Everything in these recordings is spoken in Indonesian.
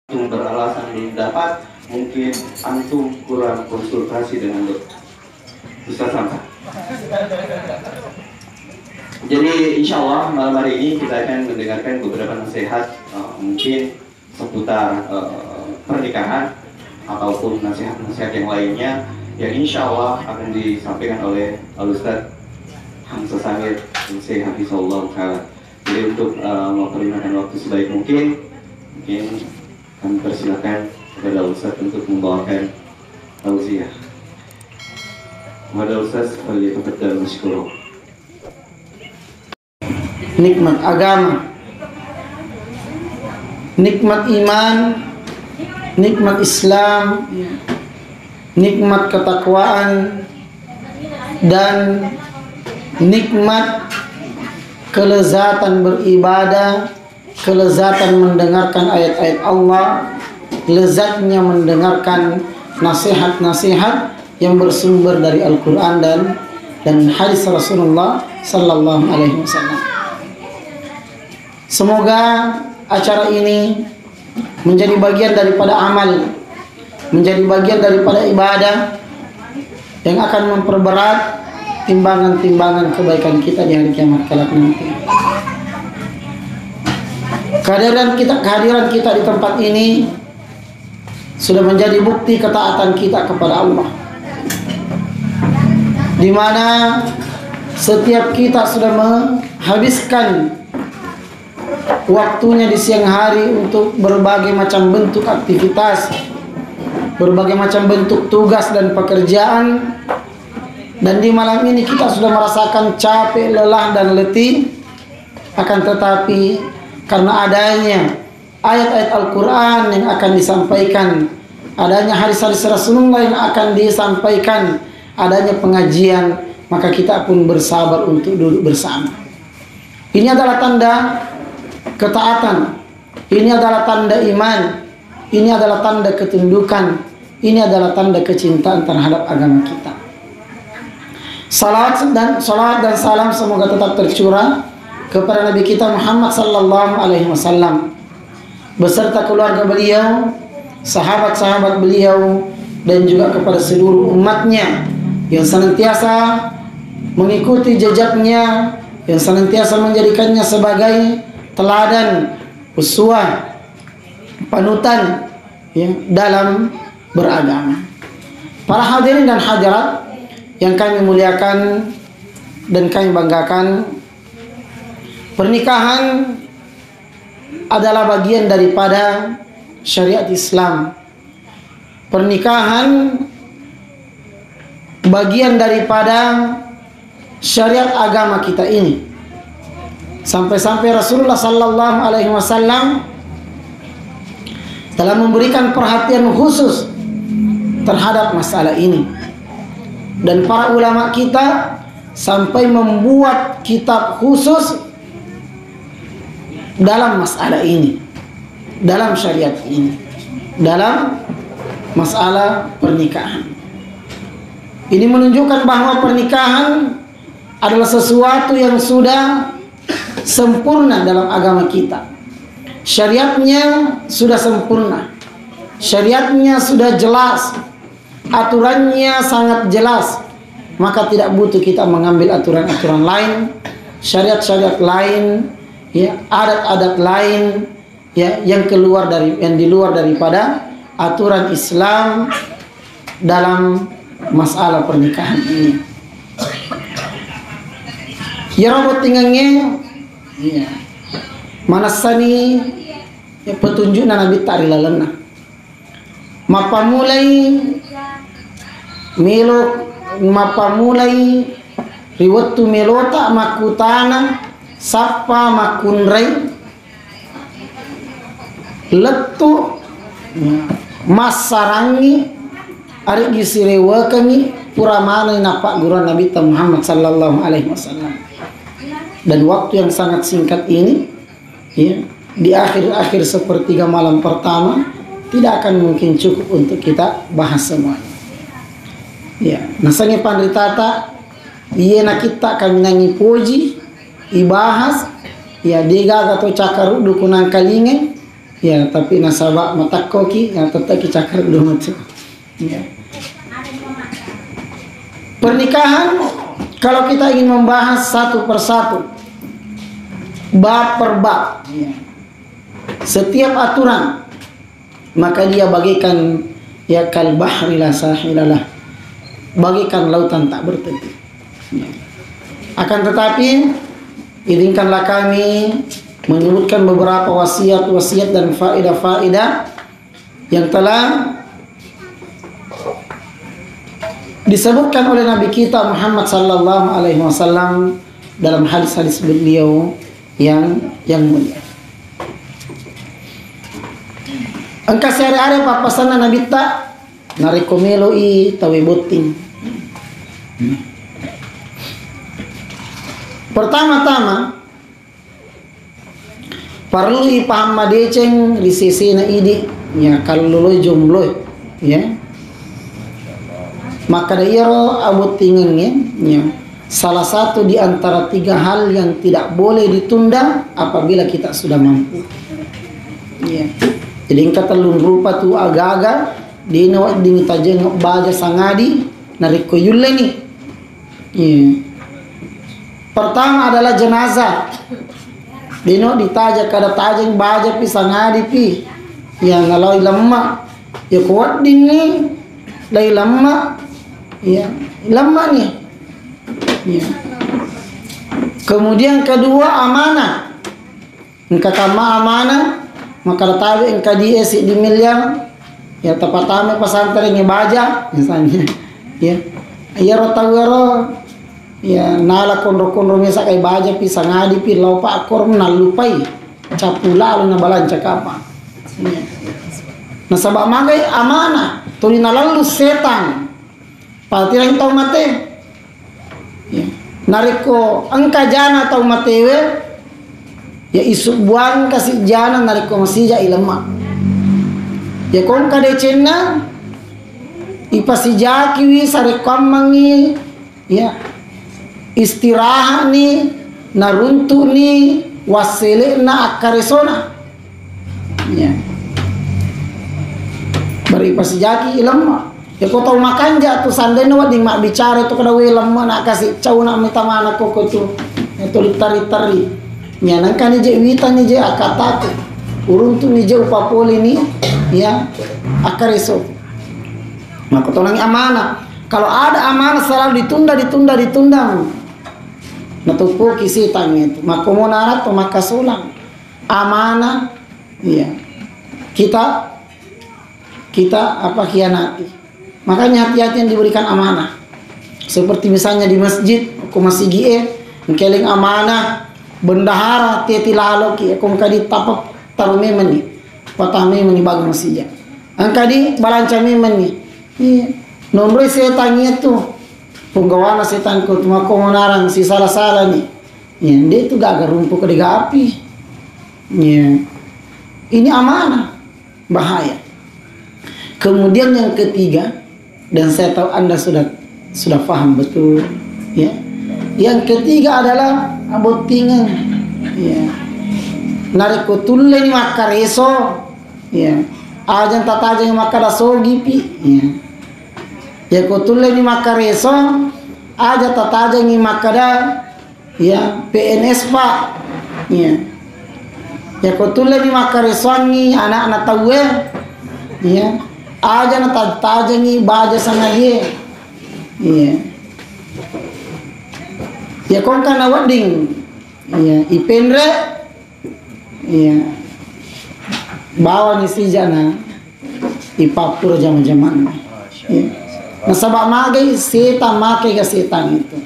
antum beralasan belum dapat, mungkin antum kurang konsultasi dengan Ustaz Samsa. Jadi insya Allah malam hari ini kita akan mendengarkan beberapa nasihat mungkin seputar pernikahan ataupun nasihat-nasihat yang lainnya yang insya Allah akan disampaikan oleh Al-Ustaz Hamzah Samir Syekh Hafizahullah Ta'ala. Jadi untuk mempergunakan waktu sebaik mungkin kami persilakan kepada Ustaz untuk membawakan tausiah. Kepada Ustaz, falyatafaddal mashkura. Nikmat agama, nikmat iman, nikmat Islam, nikmat ketakwaan, dan nikmat kelezatan beribadah, kelezatan mendengarkan ayat-ayat Allah, lezatnya mendengarkan nasihat-nasihat yang bersumber dari Al-Quran dan hadis Rasulullah Sallallahu Alaihi Wasallam. Semoga acara ini menjadi bagian daripada amal, menjadi bagian daripada ibadah yang akan memperberat timbangan-timbangan kebaikan kita di hari kiamat kelak nanti. Kehadiran kita di tempat ini sudah menjadi bukti ketaatan kita kepada Allah, di mana setiap kita sudah menghabiskan waktunya di siang hari untuk berbagai macam bentuk aktivitas, berbagai macam bentuk tugas dan pekerjaan, dan di malam ini kita sudah merasakan capek, lelah, dan letih. Akan tetapi karena adanya ayat-ayat Al-Quran yang akan disampaikan, adanya hadis-hadis Rasulullah yang akan disampaikan, adanya pengajian, maka kita pun bersabar untuk duduk bersama. Ini adalah tanda ketaatan, ini adalah tanda iman, ini adalah tanda ketundukan, ini adalah tanda kecintaan terhadap agama kita. Salat dan salam semoga tetap tercurah kepada Nabi kita Muhammad Sallallahu Alaihi Wasallam beserta keluarga beliau, sahabat-sahabat beliau, dan juga kepada seluruh umatnya yang senantiasa mengikuti jejaknya, yang senantiasa menjadikannya sebagai teladan, uswah, panutan ya, dalam beragama. Para hadirin dan hadirat yang kami muliakan dan kami banggakan, pernikahan adalah bagian daripada syariat Islam. Pernikahan bagian daripada syariat agama kita ini. Sampai-sampai Rasulullah Sallallahu Alaihi Wasallam telah memberikan perhatian khusus terhadap masalah ini. Dan para ulama kita sampai membuat kitab khusus dalam masalah ini, dalam syariat ini, dalam masalah pernikahan. Ini menunjukkan bahwa pernikahan adalah sesuatu yang sudah sempurna dalam agama kita. Syariatnya sudah sempurna, syariatnya sudah jelas, aturannya sangat jelas. Maka tidak butuh kita mengambil aturan-aturan lain, syariat-syariat lain, ya, adat-adat lain, ya, yang di luar daripada aturan Islam dalam masalah pernikahan ini. Ya robot tinggalnya, ya, manasani ya, petunjuk Nabi Ta'ala mapa mulai riwatu melota makutana sapa makunrai letu masarangi ari gisirewakangi puramana napak guru Nabi Muhammad Sallallahu Alaihi Wasallam. Dan waktu yang sangat singkat ini ya, di akhir-akhir sepertiga malam pertama tidak akan mungkin cukup untuk kita bahas semuanya. Ya, nasanya pandritata iya na kita kami nangi puji ibahas ya diga atau cakaru dukunang kalinge Ya, tapi nasabak mata koki ya tetap cakar dulu macam. Ya. Pernikahan kalau kita ingin membahas satu persatu, bab per bab, ya. Setiap aturan maka dia bagikan ya kal bahri la sahilalah, bagikan lautan tak bertepi. Ya. Akan tetapi izinkanlah kami menyebutkan beberapa wasiat-wasiat dan faedah-faedah yang telah disebutkan oleh Nabi kita Muhammad sallallahu alaihi wasallam dalam hadis-hadis beliau yang mulia. Angka sehari-hari papasan Nabi tak narikomelo tawe boting. Pertama-tama perlu ipaham madeceng di sisi na idi ya kalau lo jomblo ya maka dairo abot tingengnya ya salah satu di antara 3 hal yang tidak boleh ditunda apabila kita sudah mampu ya jadi kata lun rupa tu aga-aga di nawat ding tajeng baja sangadi nariko yulle ni ya pertama adalah jenazah. Dino ditaja kada tajeng baja pi sangadi pi yang ngaloi lemma ya kuat ding ni lai lemma ya lemma nih ya. Kemudian kedua amanah engka kama amanah maka tahu engka di esi di miliar ya tepatame pesantren ni baja misalnya ya ya rotawero ya nala kondro-kondro mesa kay baja pi sangadi pi laupa akor nalupai capula na balanca kapa ya. Nasabak magay amana tuli nalalu setan patirang tau mate ya nariko angka jana tau matewe ya isu buang kasih jana nariko masija ilama ya kong kadecena ipasijaki wi sare kamangi ya istirahat ni naruntu ni wasile na akaresona ya bari pasijaki ilama ya ko tau makan ja tu sanden wa ding mak bicara tu kada we lemma nak kasih cau nak minta mana koko tu itu tari-tari nya nang kan je wita ni je akataku urun tu ni je upapoli ni ya akareso maka tolong amanah kalau ada amanah selalu ditunda natupu kisi tanya itu makomonarat atau makasulang amanah ya kita apa khianati makanya hati-hati yang diberikan amanah seperti misalnya di masjid aku masih gie ngkeling amanah bendahara tiati lalo ki aku kadi tapak tarume meni patame meni bag masjid angka di balanca meni iya nomor saya tanya itu penggawana setan ko tuma komonarang si salah-salah nih ya dia itu gak rumpuk ke api ya ini amanah bahaya. Kemudian yang ketiga dan saya tahu Anda sudah paham betul ya yang ketiga adalah abotingan ya nariko tulle ni makareso ya ajan tataja makada sogi pi ya kotulle ni makareso aja tataja ni makada ya PNS pak ya kotulle ni makareso ni anak-anak tawe ya aja na tataja ni baja sana dia ya kong kana wading ya ipenre ya bawa ni si jana ipapur zaman-zaman ya. Nasabak magai setan makai ke setan itu.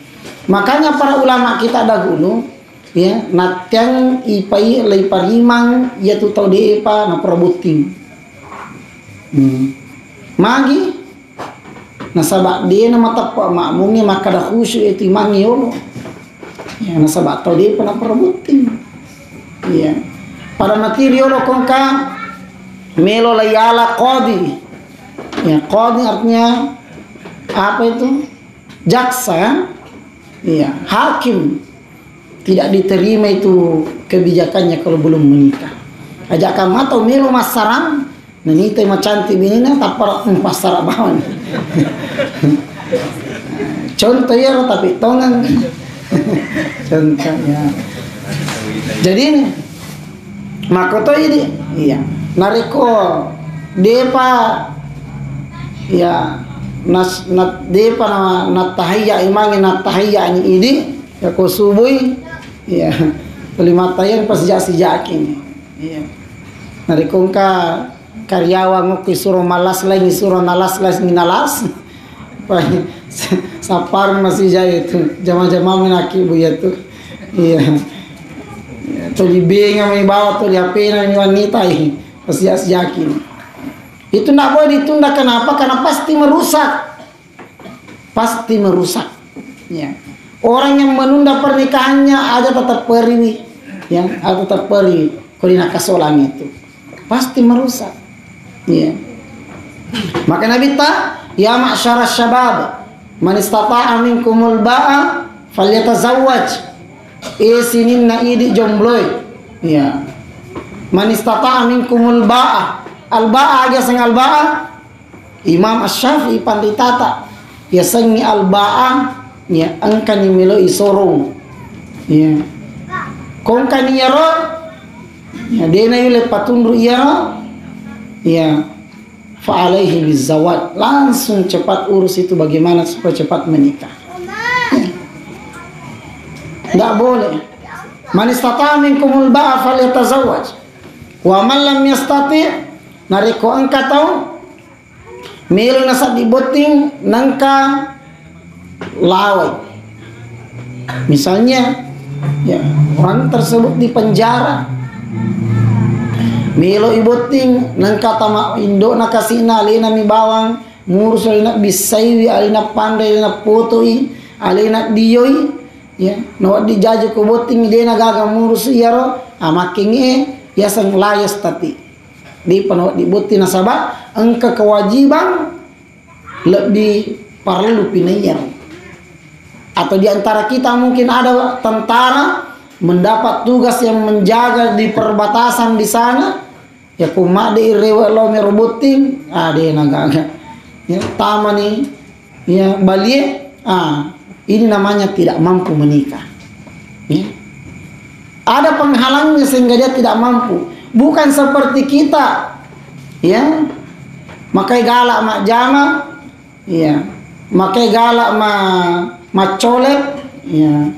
Makanya para ulama kita dahulu ya natyang ipai lay parimang ya tu tau depa na prabuting. Magi nasabak dia na matapa makmungi makada khusyu itu mangi yolo. Ya nasabak tau depa na prabuting. Ya. Para materi yolo kongka melo layala qadi. Ya qadi artinya apa itu jaksa ya hakim tidak diterima itu kebijakannya kalau belum menikah ajak kamu atau milo masaram nani teh cantik bini na tapar pasar bawan. Contoh ya tapi tongan. Contohnya. Jadi ini makoto ini iya nariko depa ya nat depa na tahiyya imangi na tahiyya ini ya ko subuhi ya kelima tayan pas jasi-jakin iya nariko ka karyawan mo suruh malas lagi suruh nalas minalas sapar masih jaya itu jama-jama menaki bu ya tuh iya tuh libinga may bawa tuh liapena ni wanita ini pasti yakin itu tidak boleh ditunda. Kenapa? Karena pasti merusak ya. Orang yang menunda pernikahannya aja tetap perih ya, tetap perih kulina kasolang itu pasti merusak ya. Maka Nabi ya ma'syara syabab man istata'a minkumul ba'a falyatazawwaj sinin na idi jombloy ya. Man istata'a minkumul ba'a al-ba'a aja sang al-ba'a Imam Asy-Syafi'i panditata ya sangi al-ba'a ya angkani milo isorong ya kong kaniyaro ya dena yule patundu iya ya fa alaihi bizawad langsung cepat urus itu bagaimana supaya cepat menikah. Enggak boleh. Man istata'a minkumul ba'a falyatazawwaj. Wa man lam yastati' nariko angka tahu milo nasa diboting nangka lawai. Misalnya ya orang tersebut di penjara milo iboting nangka tama indo nakasina alina mi bawang ngurus alina bisaiwi alina pandai alina potoi alina diyoi ya no dijajo ko boting dena gaga ngurus iyaro amakinge ya sang layas tati di penuh dibuti nasabah engka kewajiban lebih perlu pinayar atau diantara kita mungkin ada tentara mendapat tugas yang menjaga di perbatasan di sana ya kumak di rewelo meroboting dia nagaga ya tamani ya balie ini namanya tidak mampu menikah ya. Ada penghalangnya sehingga dia tidak mampu. Bukan seperti kita ya makai galak mak jama ya makai galak mak colek ya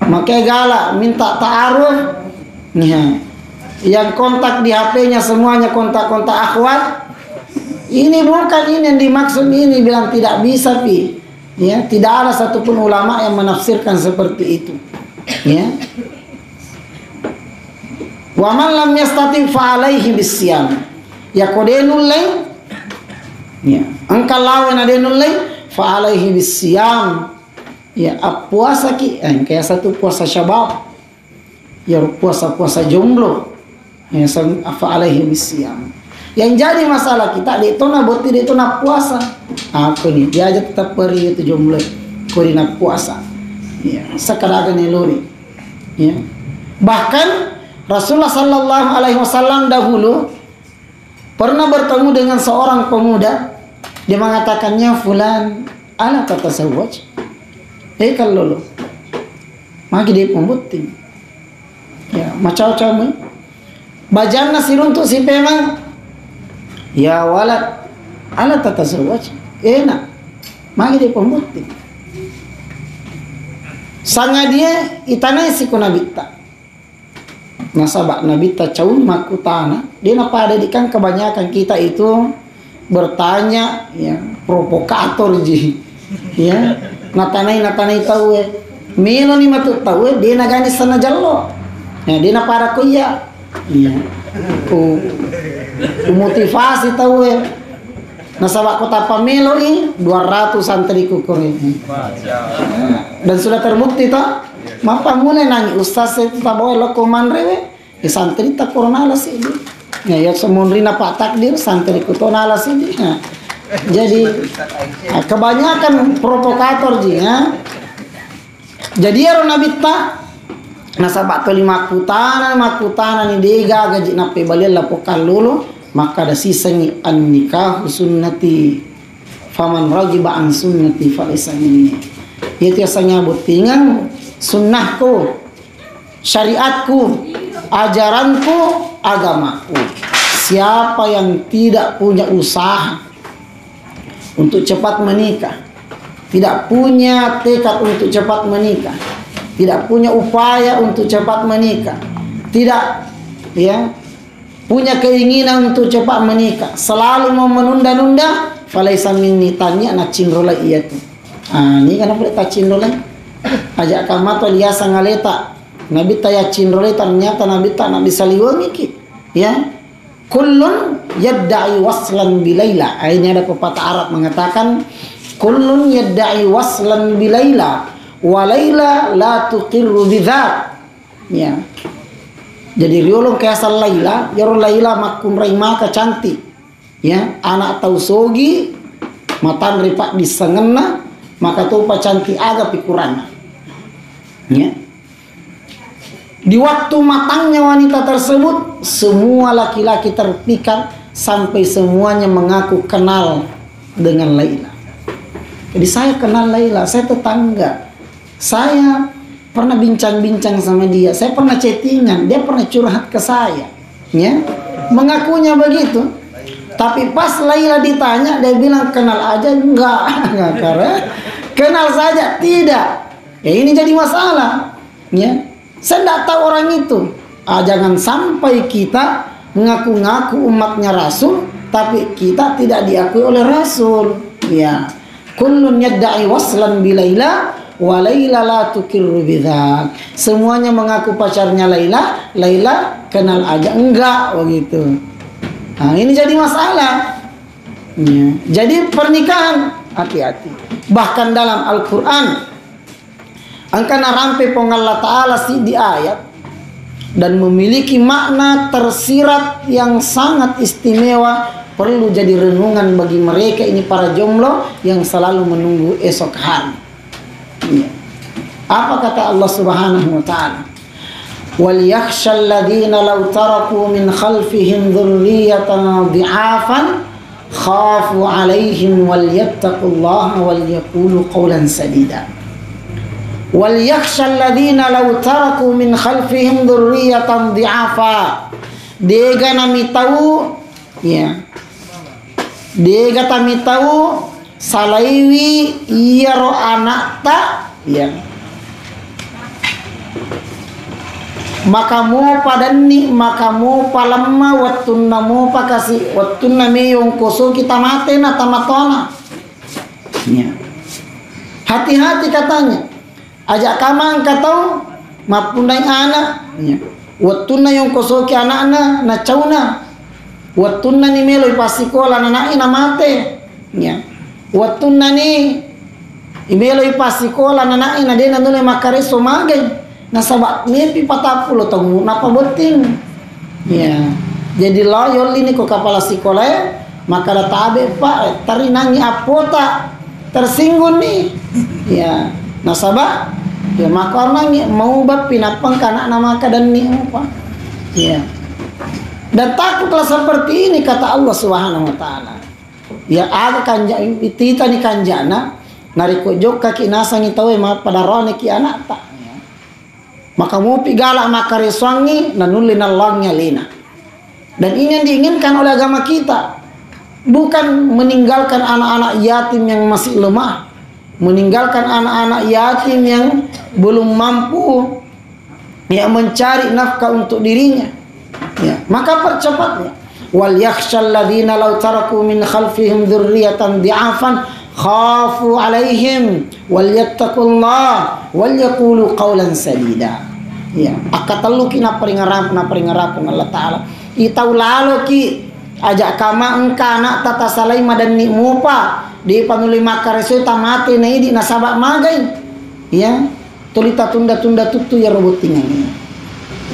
makai galak minta ta'aruf ya yang kontak di HP-nya semuanya kontak-kontak akhwat. Ini bukan ini yang dimaksud. Ini bilang tidak bisa pi ya tidak ada satupun ulama yang menafsirkan seperti itu ya. Wa man lam yastati fa alaihi bisyam ya kodenul lain ya angka lawan adenul lain fa alaihi bisyam ya puasa ki kayak satu puasa syabab ya puasa jomblo ya fa alaihi bisyam. Yang jadi masalah kita di tona boti di tona puasa apa nih dia aja tetap pergi itu jomblo korina puasa ya sekarang nelori ya. Bahkan Rasulullah sallallahu alaihi wasallam dahulu pernah bertemu dengan seorang pemuda. Dia mengatakannya fulan ala tatasawwaj. Kalau lo magi dia pembuting. Ya, macam-macam. Bajana siruntuk si pemang. Ya walad ala tatasawwaj. Enak. Magi dia pembuting. Sanga dia itanai si kunabita. Nasabak Nabi tacaun makutana dia pada dikan kebanyakan kita itu bertanya ya provokator ji ya natanai tahu milo ni matut tahu dia nagani sana jallo ya dia pada ko ya ku motivasi tahu nasabak kota pamelo 200 santri kukuri dan sudah terbukti toh. Mapa mulai nangi ustaz itu tak boleh lokoman rewe santri tak kornala sih ya semunri na pak takdir santri kutonala sih jadi kebanyakan provokator ji ya. Jadi ya Nabi tak nasabak to makutana ni dega gaji nape balilla pokal lulu maka ada sisangi an nikah sunnati faman ragiba an sunnati falaysa minni. Itu asanya butingan sunnahku, syariatku, ajaranku, agamaku. Siapa yang tidak punya usaha untuk cepat menikah, tidak punya tekad untuk cepat menikah, tidak punya upaya untuk cepat menikah, tidak punya keinginan untuk cepat menikah, selalu mau menunda-nunda, falaisa minni, tanya nak cinrola iya tu. Ni kenapa tak cinrola? Ajak kamato liasa ngaleta. Nabi taya cinrola ternyata Nabi tak nak bisa liwangi ki. Ya. Kullun yadda'i waslan bilaila. Ini ada pepatah Arab mengatakan kullun yadda'i waslan bilaila wa laila la tuqirru bidzat. Ya. Jadi riolong ke asal Laila, yaro Laila makun rai maka cantik. Ya, anak tau sogi matan ripak disengena maka tu pa cantik aga pikurana. Ya. Di waktu matangnya wanita tersebut, semua laki-laki terpikat sampai semuanya mengaku kenal dengan Laila. Jadi saya kenal Laila, saya tetangga. Saya pernah bincang-bincang sama dia, saya pernah chattingan, dia pernah curhat ke saya. Ya, mengakunya begitu. Tapi pas Laila ditanya, dia bilang kenal aja enggak karena kenal saja tidak. Ya ini jadi masalah. Ya. Saya tidak tahu orang itu. Jangan sampai kita mengaku-ngaku umatnya Rasul, tapi kita tidak diakui oleh Rasul. Ya, kullun yadda'i waslan bilaila, wa Laila la tuqirru bidzak. Semuanya mengaku pacarnya Laila, Laila kenal aja enggak begitu. Ini jadi masalah. Ya. Jadi pernikahan hati-hati. Bahkan dalam Al-Qur'an angkana rampe pong Allah Ta'ala di ayat dan memiliki makna tersirat yang sangat istimewa, perlu jadi renungan bagi mereka ini para jomblo yang selalu menunggu esok hari. Ya. Apa kata Allah Subhanahu wa taala? Wal yakhshal ladzina law taraku min khalfihim dzurriyyatan dhi'afan khafu 'alaihim wal yattaqullaha wal yaqulu qawlan sadida. Wal yakhshal ladzina law taraku min khalfihim dzurriyyatan dhi'afa. Dega nami tahu ya. Dega tami tahu salaiwi iyaro anak ta ya. Maka mo padani maka mo palamma wattunna mo pakasi wattunna me yung koso kita mate na tamatona. Ya. Hati-hati katanya. Ajak kamang katau mapundai anak ya. Wattunna yung koso ki anak na cauna. Wattunna ni melo ipasikola na ina mate. Ya. Wattunna ni imelo ipasikola na ina de nandule makareso magay. Nasabak mimpi 40 tahun napa beting. Ya. Jadi loyol ini ko kepala sekolah maka databe Pak tarinangi apota tersinggung nih. Ya. Nasabak ya maka orang mau bab pinapang kana nama kadan ni apa. Ya. Dan takutlah seperti ini kata Allah Subhanahu wa taala. Ya aga kanja itita ni kanjana nariko jok kaki nasa ni tawe ma pada rone ki anak tak. Maka mupi galak maka reswangi nanulin Allahnya lina. Dan ini yang diinginkan oleh agama kita. Bukan meninggalkan anak-anak yatim yang masih lemah, meninggalkan anak-anak yatim yang belum mampu ya mencari nafkah untuk dirinya. Ya, maka percepatnya. Wal yakhshal ladzina law taraku min khalfihim dzurriyyatan dhi'afan khafu alaihim wal yattaqullah wal yaqulu qawlan sadida. Ya, akatalu kina peringarap Allah Ta'ala. Itau lalu ki ajak kama engka anak tata salai madan ni mupa di panuli makaresu tamati na idi nasabak magay. Ya, tulita tunda-tunda tutu ya robotingan.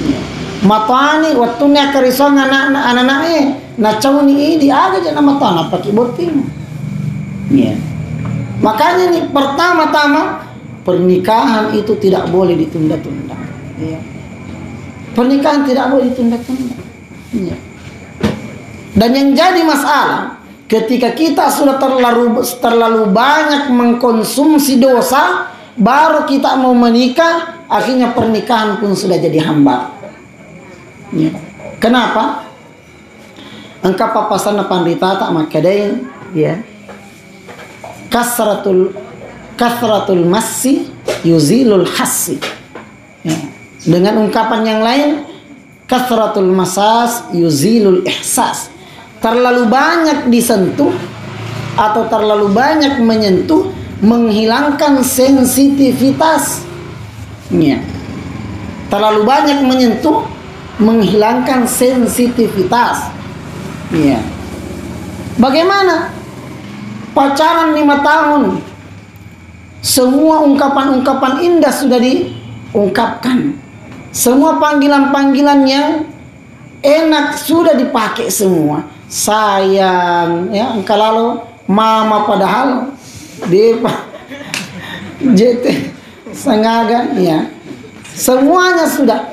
Ya. Matani waktunya karisong anak-anak na cauni idi aga jana matana paki boting. Ya. Makanya nih pertama-tama pernikahan itu tidak boleh ditunda-tunda. Ya. Pernikahan tidak boleh ditunda-tunda. Ya. Dan yang jadi masalah ketika kita sudah terlalu banyak mengkonsumsi dosa, baru kita mau menikah, akhirnya pernikahan pun sudah jadi hambar. Ya. Kenapa? Engkau papasan pandita tak makadain, ya. Kasratul massi yuzilul hassi. Ya. Dengan ungkapan yang lain, kasratul masas yuzilul ihsas. Terlalu banyak disentuh atau terlalu banyak menyentuh menghilangkan sensitivitas. Ya. Terlalu banyak menyentuh menghilangkan sensitivitas. Ya. Bagaimana? Pacaran 5 tahun, semua ungkapan-ungkapan indah sudah diungkapkan, semua panggilan-panggilan yang enak sudah dipakai semua. Sayang, ya, engkau lalu mama, padahal dia JT sengaja, ya. Semuanya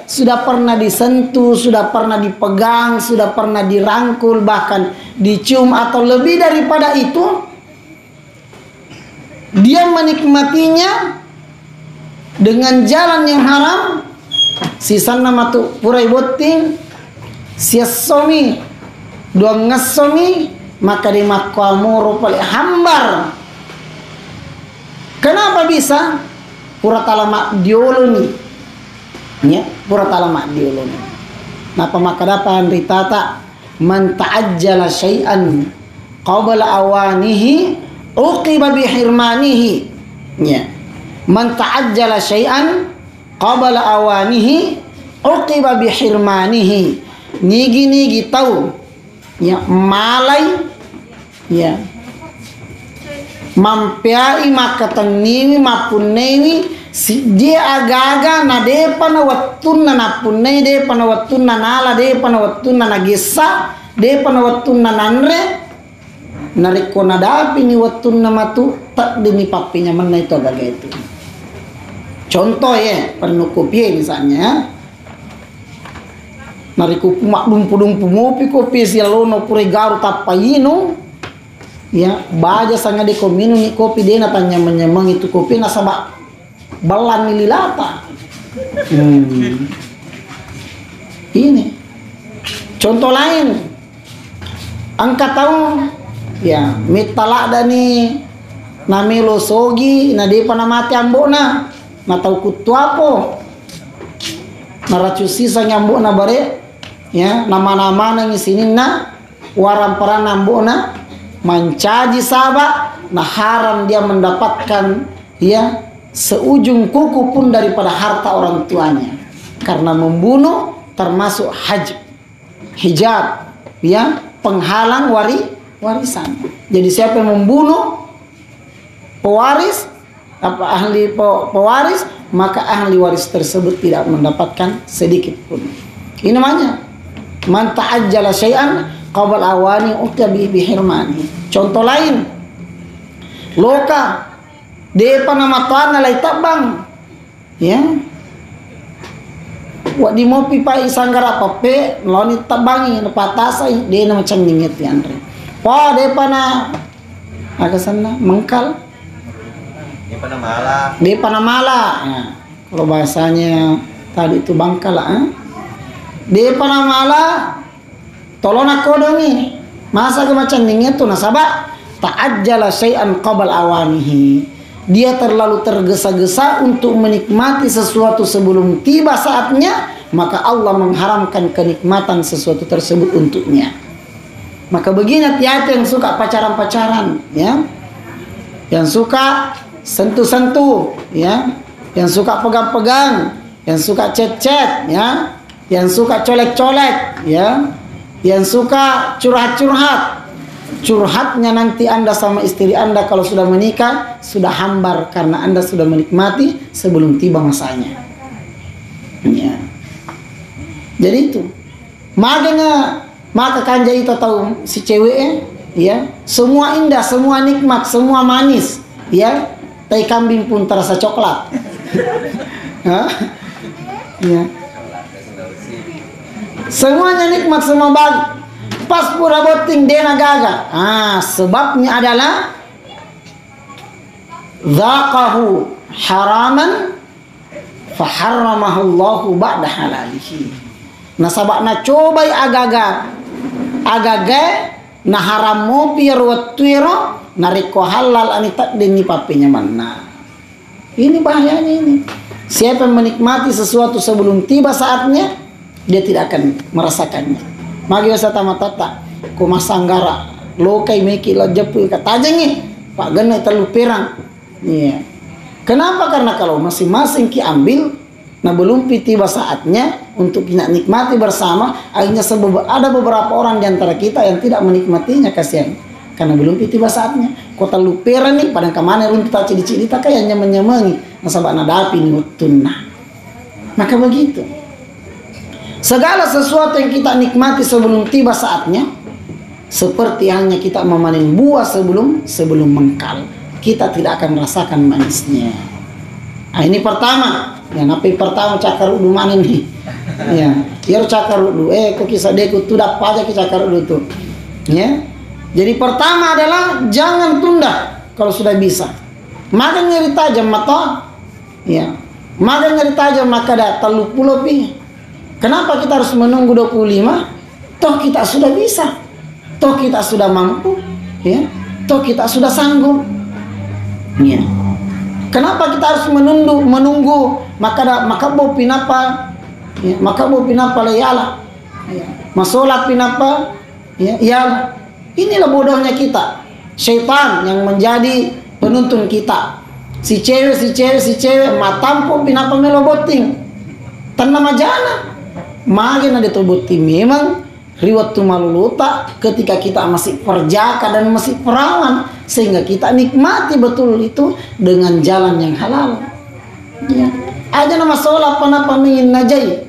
sudah pernah disentuh, sudah pernah dipegang, sudah pernah dirangkul, bahkan dicium, atau lebih daripada itu, dia menikmatinya dengan jalan yang haram. Sisan nama tu purai boting, siasomi, dua ngasomi, maka di makwamuru paling hambar. Kenapa bisa? Pura talamak dioloni. Ya, pura talamak dioloni. Napa maka dapat ritata man ta'ajjala syai'an qabla awanihi uqiba bihirmanihi. Ya. Man ta'ajjala syai'an qabla awanihi uqiba bihirmanihi. Nigi tahu, ya, malai, ya, mampiai maka taniwi mapunewi si dia agaga na depa na wattunna na punei depa na wattunna nala depa na wattunna na gesa depa na wattunna nanre nariko na dapi ni wattunna matu tak dini papinya mana itu agaga itu. Contoh ya, pernukupie misalnya, nariku mak dumpu ngopi kopi sialono pure garu tapayino, ya, baja sanga de ko minum ni kopi de na tanya menyemang itu kopi na sabak balan nililata. Ini contoh lain. Angka tahu, ya, mitala dani namelo sogi na de panamati ambona na tahu kutu apa na racu sisa nyambo na bare, ya, nama-nama na ngisinin na waram para nambo na mancaji sabak na haram dia mendapatkan, ya, seujung kuku pun daripada harta orang tuanya karena membunuh, termasuk hijab, ya, penghalang warisan. Jadi siapa yang membunuh pewaris, ahli pewaris, maka ahli waris tersebut tidak mendapatkan sedikit pun. Ini namanya man ta'ajjala syai'an qabla awani uqbi bihirmani. Contoh lain, loka depa nama tanah lai tabang, ya, wa di mopi pai sanggara pape loni tabangi na patasai de na macam ninget ya andre pa depa na aga sana mengkal depa na mala, ya, kalau bahasanya tadi itu bangkal, depa na mala tolona kodongi masa ke macam ninget tu nasaba ta'ajjala syai'an qabla awanihi. Dia terlalu tergesa-gesa untuk menikmati sesuatu sebelum tiba saatnya, maka Allah mengharamkan kenikmatan sesuatu tersebut untuknya. Maka begini hati-hati yang suka pacaran-pacaran, ya, yang suka sentuh-sentuh, ya, yang suka pegang-pegang, yang suka chat-chat, ya, yang suka colek-colek, ya, yang suka curhat-curhat. Curhatnya nanti Anda sama istri Anda kalau sudah menikah sudah hambar karena Anda sudah menikmati sebelum tiba masanya. Ya. Jadi itu. Maka kanja itu tahu si ceweknya, ya, semua indah, semua nikmat, semua manis, ya. Tai kambing pun terasa coklat. Ya. Semuanya nikmat, semua baik. Pas pura boting dena gagal. Sebabnya adalah dzaqahu haraman faharramahallahu ba'da halalihi. Nah sabakna cobai agaga na haram mo piero tuiro nariko halal anita deni papinya mana. Ini bahayanya ini. Siapa yang menikmati sesuatu sebelum tiba saatnya, dia tidak akan merasakannya. Magi sa tamatata kumasanggara lokai meki la jepu katajengi pak gana terlalu perang. Iya. Kenapa? Karena kalau masing-masing ki ambil, nah belum tiba saatnya untuk kita nikmati bersama, akhirnya ada beberapa orang di antara kita yang tidak menikmatinya, kasihan. Karena belum tiba saatnya. Kota lupera nih, pada kemana runtuh tak cili-cili tak kayak nyaman-nyamangi. Nasabak nadapi nih tunah. Maka begitu. Segala sesuatu yang kita nikmati sebelum tiba saatnya, seperti hanya kita memanen buah sebelum mengkal. Kita tidak akan merasakan manisnya. Nah, ini pertama. Ya, napi pertama cakar udu manen nih. Ya, biar cakar udu. Kok kisah deku tuh dapat aja cakar udu tuh. Ya. Jadi pertama adalah jangan tunda kalau sudah bisa. Makan nyeri tajam mata. Ya. Makan nyeri tajam maka dah telu pulau pi. Kenapa kita harus menunggu 25? Toh kita sudah bisa. Toh kita sudah mampu. Ya. Toh kita sudah sanggup. Ya. Kenapa kita harus menunggu? Maka bo pinapa? Ya. Maka bo pinapa layala. Ya. Masolat pinapa? Ya. Ya. Inilah bodohnya kita. Syaitan yang menjadi penuntun kita. Si cewek matampo pinapa meloboting. Tanpa majana. Makin ada terbukti memang riwat tu maluluta ketika kita masih perjaka dan masih perawan, sehingga kita nikmati betul itu dengan jalan yang halal. Ya. Aja nama sholat panapa ingin najai.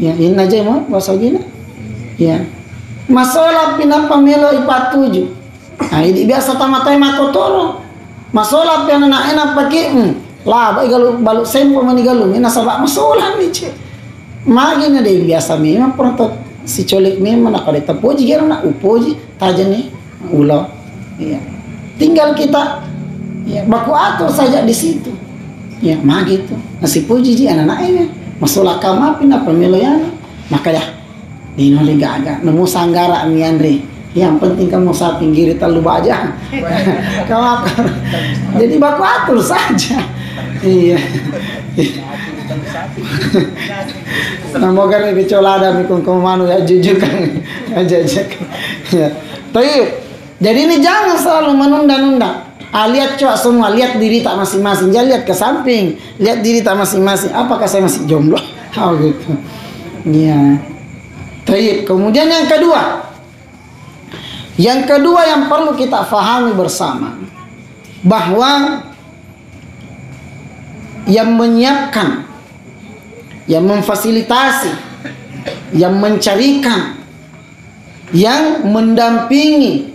Ya, ingin najai mau bahasa gini. Ya. Masola pinapa melo ipat 7. Nah, ini biasa tamatai makotoro. Masola pian enak pakai lah baik galu balu sempo mani galu ina sabak masola ni ce. Magina deh biasa memang pronto si colik memang nak ada tepuji kira nak upoji tajani ulo. Iya. Tinggal kita ya baku atur saja di situ. Ya, mah gitu. Nasi puji ji anak-anak ini. Masola kama pinapa melo yana. Maka dah di noli gaga nemu sanggara mi Andre. Yang penting kamu usah pinggiri terlalu baja. Kamu apa? Jadi baku atur saja. Iya. Namoga nih bicolada mikung komanu ya jujur kan. Ya. Jadi ini jangan selalu menunda-nunda. Lihat coba semua, lihat diri tak masing-masing. Jangan lihat ke samping, lihat diri tak masing-masing. Apakah saya masih jomblo? Oh gitu. Iya. Kemudian yang kedua. Yang kedua yang perlu kita fahami bersama, bahwa yang menyiapkan, yang memfasilitasi, yang mencarikan, yang mendampingi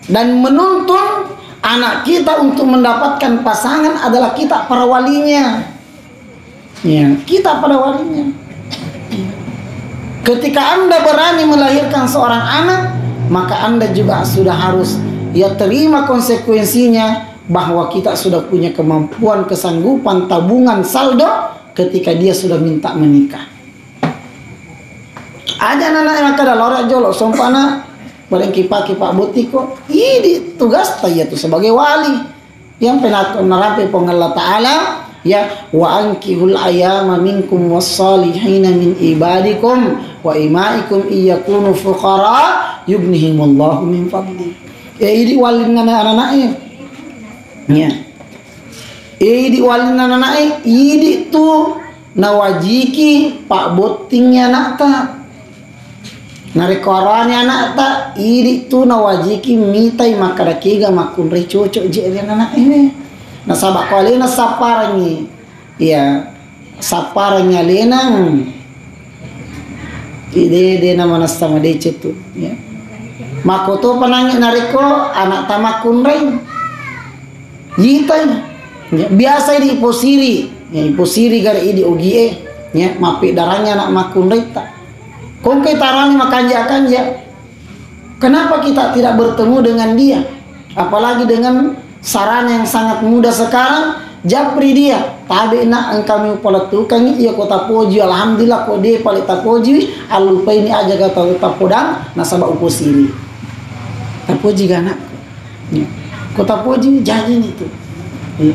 dan menuntun anak kita untuk mendapatkan pasangan adalah kita para walinya. Ya, kita para walinya. Ketika Anda berani melahirkan seorang anak, maka Anda juga sudah harus terima konsekuensinya, bahwa kita sudah punya kemampuan, kesanggupan, tabungan, saldo ketika dia sudah minta menikah. Aja anak yang kada lorak jolok sompana bareng kipak butiko ini tugas saya tuh sebagai wali yang pernah narapi Allah Ta'ala ya, wa ankihul ayama minkum wassalihina min ibadikum wa imaikum iyakunu fuqara yughnihimullahu min fadli. Ini wali anak-anaknya ya. Ini wali anak-anaknya ini tuh nawajiki pak botingnya nakta narekorani anak ta ini tuh nawajiki mitai makarakiga makunre cocok jadi anak ini. Nah sabak kalena saparnya ya saparnya lenang ide nama sama dece tuh ya makoto panangi nariko anak tamakun reng yitai ya, biasa di posiri ya posiri gara idi ogie Ya, mapi darahnya anak makunrita. Kung kita tarani makanja. Kenapa kita tidak bertemu dengan dia? Apalagi dengan sarana yang sangat mudah sekarang, japri dia. Tabi nak engkami upalatukan iya kota poji, alhamdulillah kode palita poji, alupa ini aja kata tapodang nasaba uposiri. Tapoji ganak. Ya. Kota poji jadi itu. Ya.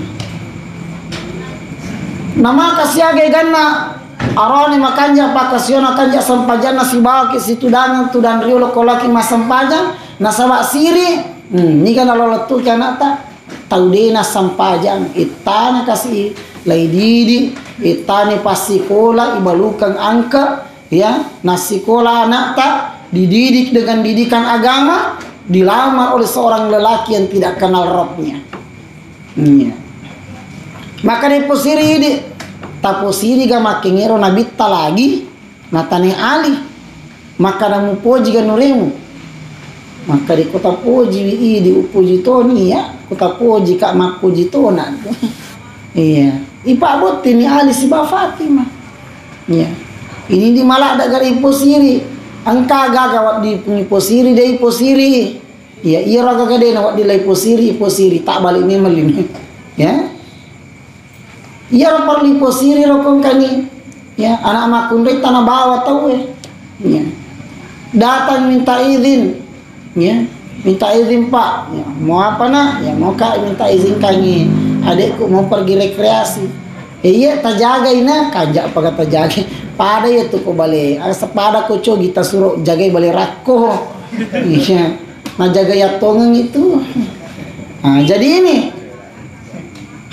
Nama kasiage ganna arone makanja pakasiona kanja sampajan nasi bawa ke situ dangan tu dan rio lokolaki masampajan nasaba siri ni kan lalu letu kana ta taudena sampajan itana kasih lai didi itani pasikola ibalukan angka ya nasikola anak ta dididik dengan didikan agama dilamar oleh seorang lelaki yang tidak kenal Robnya. Maka di posiri di taposiri ga makengero nabita lagi natane ali maka namu poji ga nuremu maka di kota poji di upuji toni ya kota poji kak mapuji tona iya ipabot ini ali si ba Fatimah iya ini di malah ada gari posiri angka gaga di posiri dei posiri iya iya raga gade na wat di lai posiri tak balik memelin ya. Iya perlu posiri rokong kani, ya anak makundai tanah bawah tahu ya, datang minta izin, ya minta izin pak, ya, mau apa nak, ya mau kak minta izin kani, adikku mau pergi rekreasi, iya terjaga ina, kajak apa kata jaga, pada ya tuh kau balik, sepada kau coba kita suruh jaga balik rako, iya, nah jaga ya tongeng itu, nah jadi ini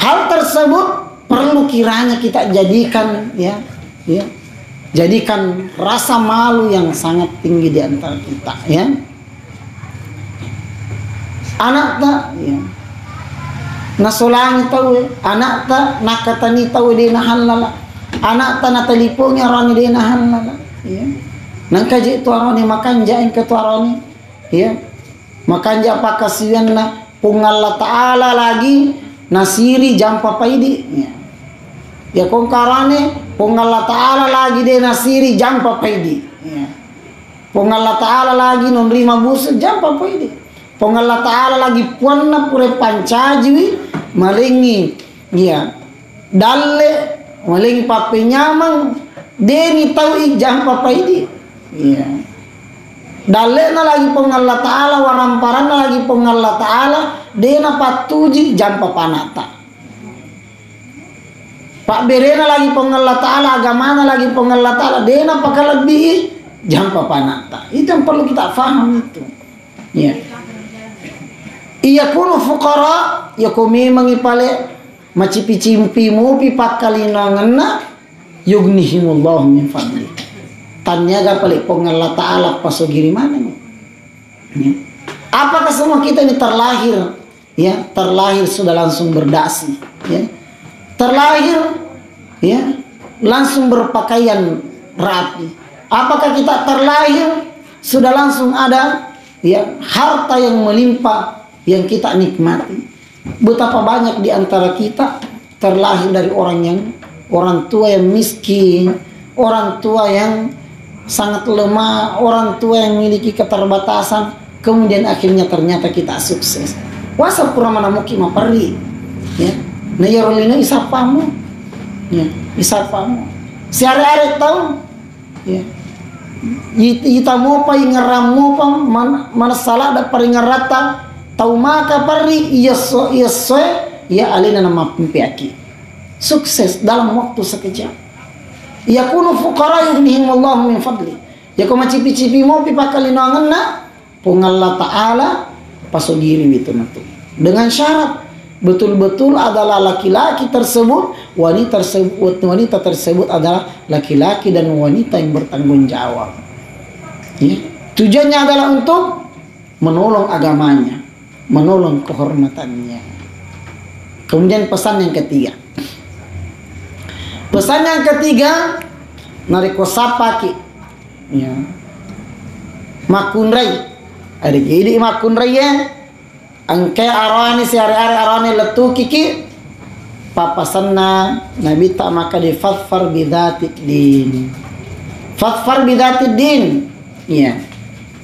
hal tersebut perlu kiranya kita jadikan ya jadikan rasa malu yang sangat tinggi di antara kita ya anak tak ya nasolangi tahu ya anak tak nakatani tahu dia nahalala anak tak natalipongnya rani dia nahalala ya nangkaji itu arani makan jain ke tu arani ya makan ja pakasian na pungalla taala lagi nasiri jampa paidi ya kongkarane pongalla taala lagi de nasiri jampa paidi ya pongalla taala lagi non lima bus jampa paidi pongalla taala lagi puanna pure pancaji malingi ya dalle malingi pape nyamang deni tawi jampa paidi ya dalle na lagi pongalla taala waramparana lagi pongalla taala dena patuji jampa panata pak berena lagi pongalla taala agamana lagi pongalla taala dena pakalabih jampa panata itu yang perlu kita faham itu ya iya kuno fuqara ya kumi mengipale macipi-cimpi mupi pakalinanganna yughnihimullahu min fadli tanyaga pale pongalla taala pasogiri mana ya apakah semua kita ini terlahir ya terlahir sudah langsung berdasi ya terlahir ya langsung berpakaian rapi apakah kita terlahir sudah langsung ada ya harta yang melimpah yang kita nikmati betapa banyak di antara kita terlahir dari orang tua yang miskin orang tua yang sangat lemah orang tua yang memiliki keterbatasan kemudian akhirnya ternyata kita sukses wasa pura mana muki mapari ya na yarolina isapamu ya isapamu si are-are tahu ya ita mo pa ingaram mo pa mana salah da paringarata tahu maka pari yeso ya alina nama pimpiaki sukses dalam waktu sekejap yakunu fuqara yughnihimullahu min fadli ya kau macipi-cipi mo pipakalinangan na pungalla taala pasogiri itu natu dengan syarat betul-betul adalah laki-laki tersebut wanita tersebut adalah laki-laki dan wanita yang bertanggung jawab ya. Tujuannya adalah untuk menolong agamanya menolong kehormatannya kemudian pesan yang ketiga nariko sapaki ya makunrai ada jadi makunrai ya angke arani si are-are arani letu kiki papasanna nabi tak maka di fadfar bidatid din. Fadfar bidatid din. Ya.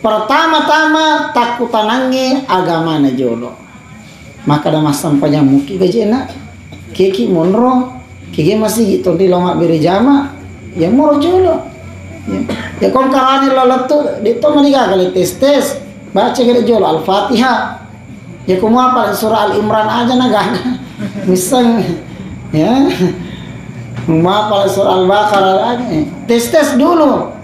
Pertama-tama takutanangi agama na jolo. Maka dah masam panyamuki gajena. Kiki monro, kiki masih gitu di loma beri jama. Ya moro jolo. Ya kon karani lolatu dito maniga kali tes baca kali jolo Al-Fatihah. Ya kamu apa surah Al-Imran aja nagana. Misang ya. Mau apa surah Al-Baqarah aja. Tes dulu.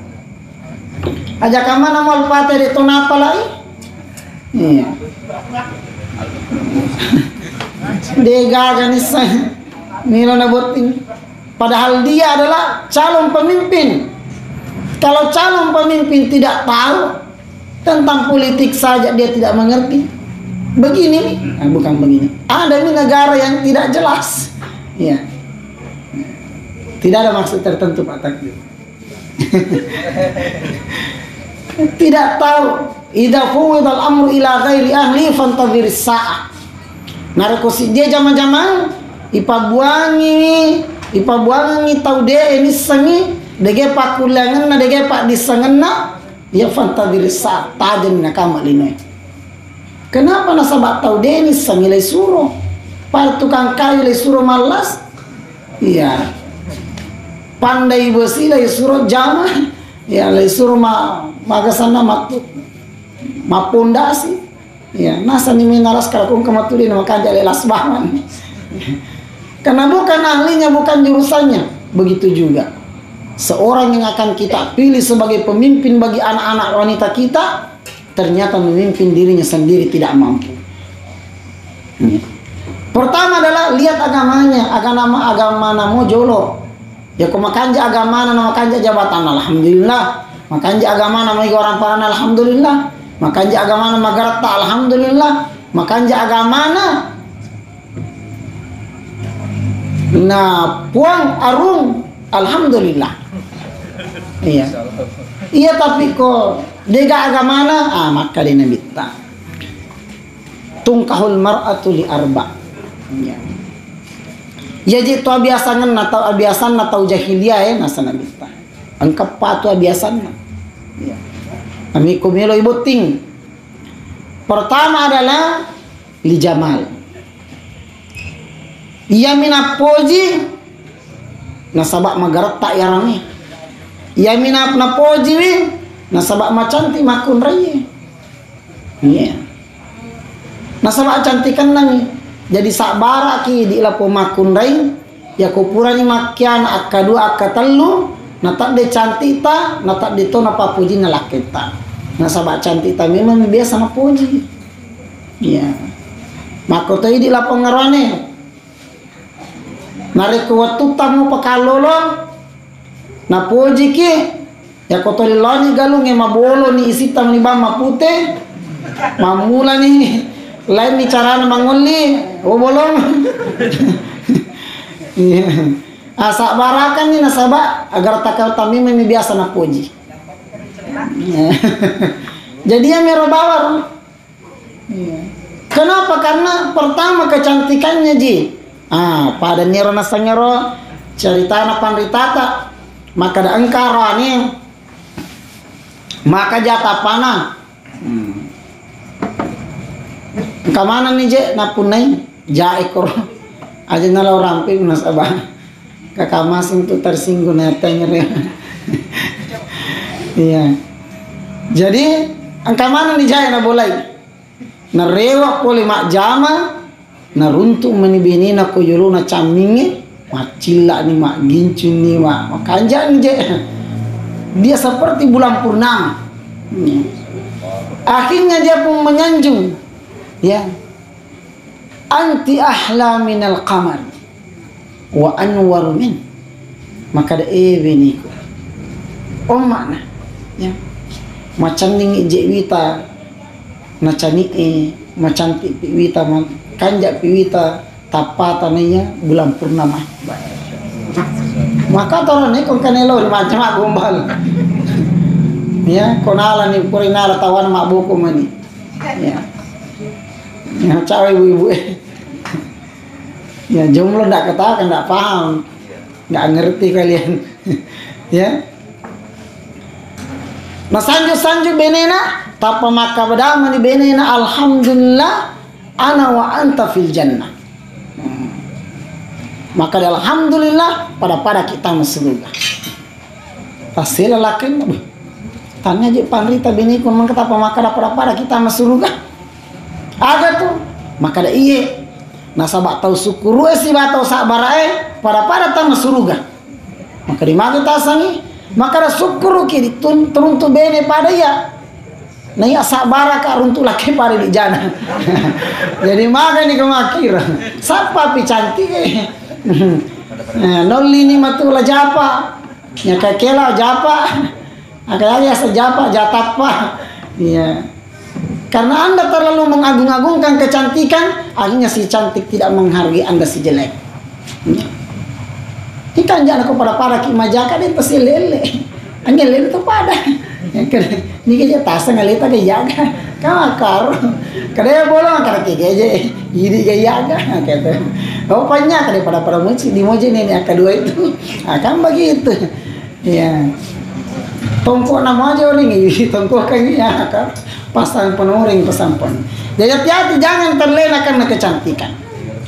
Aja kamana mau Al-Fatihah dito napa lagi? Iya. Dega ganisa Milo nabutin. Padahal dia adalah calon pemimpin. Kalau calon pemimpin tidak tahu tentang politik saja dia tidak mengerti. Begini nih, bukan begini. Ada ini negara yang tidak jelas. Ya. Tidak ada maksud tertentu Pak Takdir. Tidak tahu. Idza fuwidal amru ila ghairi ahli fantadhir sa'ah. Narkosi dia zaman-zaman ipabuangi tahu dia ini sengi dege pak kulangan na dege pak disangan na ya fantadhir sa'ah tajen na kamalinoy. Kenapa nasabak tahu dia ini sengi lay suruh para tukang kayu lay suruh malas? Iya. Pandai besi lay suruh jama ya lay suruh magasana mapondasi. Ya, nasa ni minaras kalakung kamatuli na makanja lelas bangan. Karena bukan ahlinya, bukan jurusannya. Begitu juga seorang yang akan kita pilih sebagai pemimpin bagi anak-anak wanita kita, ternyata memimpin dirinya sendiri tidak mampu. Ya. Pertama adalah lihat agamanya, agama namo jolo. Ya kumakanja agama na makanja jabatan alhamdulillah, makanja agama na may orang paran alhamdulillah. Makanja agama na magarata alhamdulillah, makanja agama na puang arung alhamdulillah. Iya. Iya tapi kok dega agama na maka dinamita. Tungkahul mar'atu li arba. Iya. Ya jitu abiasan na tau jahiliyah nasa nabita. Ang kapatu abiasan na. Iya. Kami kumilo ibuting. Pertama adalah li jamal. Ia minapoji nasabak magarat tak yarami. Ia minap napoji wi nasabak macanti makun raye. Iya. Nasabak cantikan nami. Jadi sabara ki di lapo makun raye. Ya kupurani makian akadua akatelu. Natak de cantita, natak de to napapuji na lakita. Nasabak cantita memang biasa napuji. Iya. Makoto di lapong ngarane. Nareku watu tamu pakalolo. Napuji ki. Ya koto lilani galung e mabolo ni isita ni bama pute. Mamula ni lain ni cara mangoli. O bolong. Iya. Asa barakan ni nasaba agar takal tami memi biasa na puji. Jadi ya mero bawar. Kenapa? Karena pertama kecantikannya ji. Pada niro nasanyero cerita na panritata maka da engkara ni maka jata pana. Kamana ni je na punai ja ekor aja nalau ramping nasaba. Kakamasing tu tersinggung natanya. Iya. Jadi angka mana nih jaya na boleh? Narewa poli mak jama, naruntuk menibini na kuyulu na camingi, macila ni mak gincun ni mak kanjang je. Dia seperti bulan purnama. Akhirnya dia pun menyanjung, ya. Anti ahla minal qamar. Wa anwar min maka da ni makna ya macam ning je wita na cani macam wita kanja piwita tapatannya bulan purnama maka torone kon kanelo macam gombal ya konala ni purinala tawan mak buku mani ya cawe ibu Ya jomblo ndak ketahuan, ndak paham, nggak ngerti kalian. Ya. Nah sanju benena tapa maka badama di benena alhamdulillah ana wa anta fil jannah. Maka alhamdulillah pada kita masuk surga. Pasti lelakin tanya je panrita bini kun mangka tapa maka pada kita masuk surga. Ada tuh maka ada iye. Nah sabak tahu syukur si batau sabarae pada ta masuk surga. Maka di magi tasangi maka ada syukur ki teruntu bene pada ya. Nah ya sabara ka runtu laki pada di jana. Jadi maka ni kemakir. Sapa pi cantik nol ini matula japa. Ya kakela japa. Akaya sejapa jatapa. Iya. Karena Anda terlalu mengagung-agungkan kecantikan, akhirnya si cantik tidak menghargai Anda si jelek. Ikan jangan kepada para kimajaka dia pasti lele. Angin lele itu pada. Ini kerja tasa ngalita ke jaga. Kakar. Kadang bolong karena keje. Ini gaya jaga. Kata. Oh banyak daripada para muci di moji ini kedua itu. Akan begitu. Ya. Tongkok nama aja orang ini. Tongkok kayaknya kan. Pasang penuring pesampun. Jadi hati-hati jangan terlena karena kecantikan,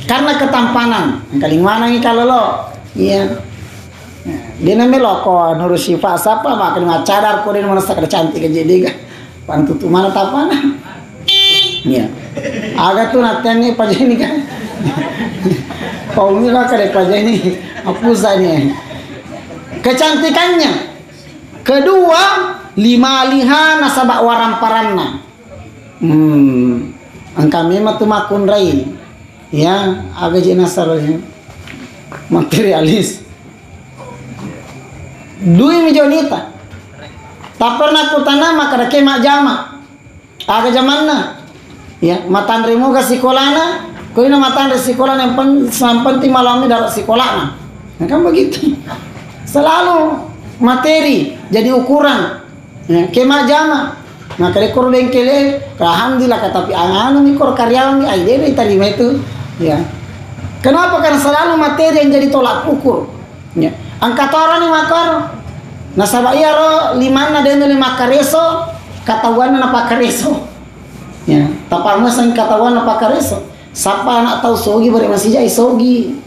karena ketampanan. Kali mana ini kalau lo, iya. Dia namanya kok nurus sifat siapa makan macadar kau dia merasa kecantik jadi kan. Pantutu mana tapanan. Iya. Agak tuh nanti pajak ini kan. Paulnya lah kade pajak ini hapusannya. Kecantikannya. Kedua, lima liha nasabak waramparana. Angka memang tu makun rai. Ya, agak jenasarnya materialis. Dui mijonita. Tak pernah kutana maka kemak jama. Agak zamanna. Ya, matan remo ke sekolahna. Kau ini matan re sekolah yang penting malam darat sekolahna. Nah, kan begitu. Selalu materi jadi ukuran. Ya, kemak jama. Maka rekor bengkele, alhamdulillah kata pi anu mikor karyawan ni ai dia terima itu. Ya. Kenapa? Karena selalu materi yang jadi tolak ukur. Ya. Angkat orang ni makar. Nasabah iya ro limana den lima kareso, katawan na pakareso. Ya, taparmo sang katawan na pakareso. Sapa anak tahu sogi bari masih jai sogi.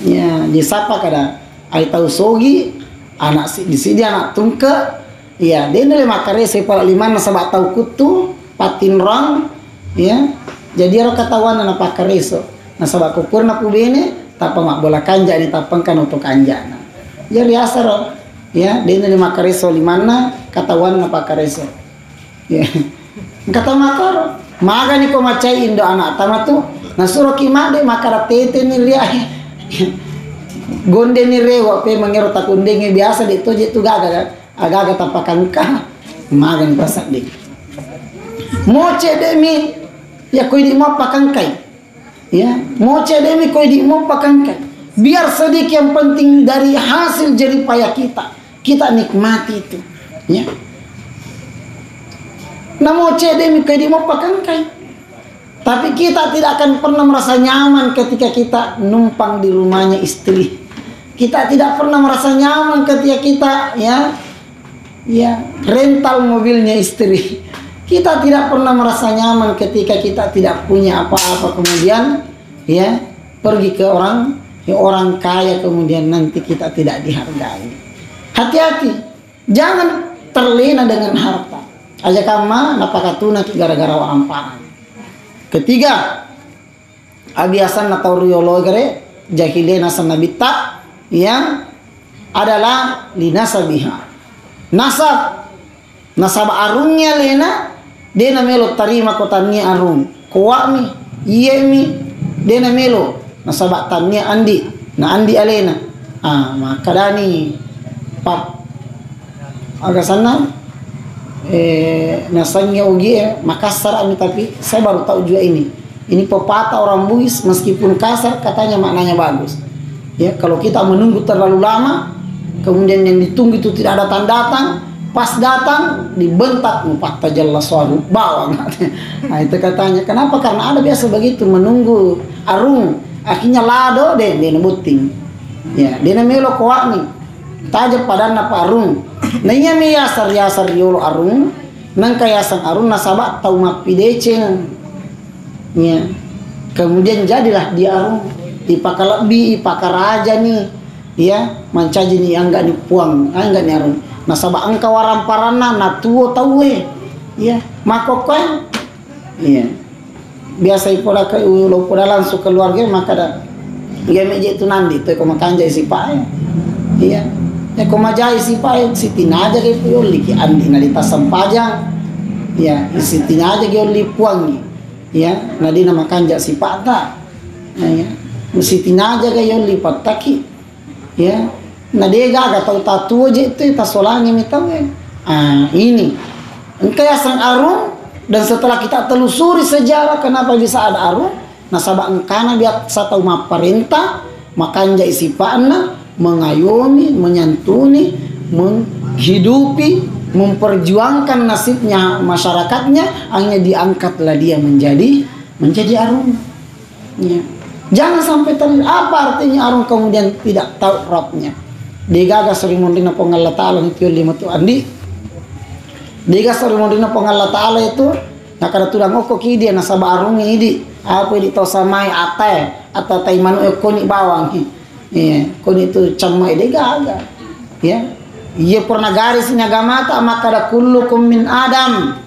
Ya, di sapa kada ai tahu sogi anak di sini anak tungke. Ya, den lima kareso pala limana sabak tahu kutu patin rong. Ya. Jadi ro katawan na pakareso. Nasabak kukur na kubene tapa mak bola kanja ni tapangkan untuk kanjana. Jadi asar ya dia ini makareso limana katawan na pakareso ya kata makar maga ni ko macai indo anak tama tu nasuro kima de makara tete ni ria gonde ni rewa pe mangero takundenge biasa de toje tu gaga aga tapakan ka maga ni pasak de moce de mi ya ko di mo pakangkai ya moce de mi ko di mo pakangkai biar sedikit yang penting dari hasil jerih payah kita nikmati itu ya namo cedemi kedi mau pakangkai tapi kita tidak akan pernah merasa nyaman ketika kita numpang di rumahnya istri, kita tidak pernah merasa nyaman ketika kita ya rental mobilnya istri, kita tidak pernah merasa nyaman ketika kita tidak punya apa-apa kemudian ya pergi ke orang kaya kemudian nanti kita tidak dihargai. Hati-hati, jangan terlena dengan harta. Aja kama napakatuna gara-gara warampangan. Ketiga, abiasan atau riolo gare jahilena sanabita yang adalah linasabiha. Nasab arungnya lena dena melo tarima kotania arung. Koami, iemi dena melo nasab tania andi. Na andi alena. Maka dani pap agak sana nasanya ugi Makassar tapi saya baru tahu juga ini pepatah orang Bugis meskipun kasar katanya maknanya bagus ya. Kalau kita menunggu terlalu lama kemudian yang ditunggu itu tidak datang pas datang dibentak mupat tajalla suaru bawang. Nah itu katanya kenapa karena ada biasa begitu menunggu arung akhirnya lado deh dia buting ya dia melo kuat nih taja padan na parung nanya mi yasar yolo arung nang kayasan arung nasabak tau mapideceng ya kemudian jadilah dia arung ipakalabi ipakaraja nih ya mancaji nih angga nih puang angga nih arung nasabak angka waramparana na tuo tawe ya makokan iya biasa ipoda ke ulo poda langsung keluarga maka dah iya meje itu nandi tu ko makanja si pae iya ya ko majai si pae si tinaja ke yoli ki andi na dita sampajang ya si tinaja ke yoli puangi ya nadi na makanja si pata ya si tinaja ke yoli pataki ya na dia gaga tau tatu aja itu tasolangi mitawe ini engkau sang arung. Dan setelah kita telusuri sejarah kenapa bisa ada arung, nasabak engkana biasa tahu perintah, makanya isipana mengayomi, menyantuni, menghidupi, memperjuangkan nasibnya masyarakatnya, hanya diangkatlah dia menjadi arung. Ya. Jangan sampai apa artinya arung kemudian tidak tahu Rabbnya. Digaga sering mondina pengalla ta'ala itu lima tu andi. Diga sering mondina pengalla ta'ala itu nak ada tudang oko ki dia nasaba arung ini apa di tau samai ate atau taiman koni bawang iya koni itu camai digaga ya ia pernah garis nyagamata maka ada kullukum min adam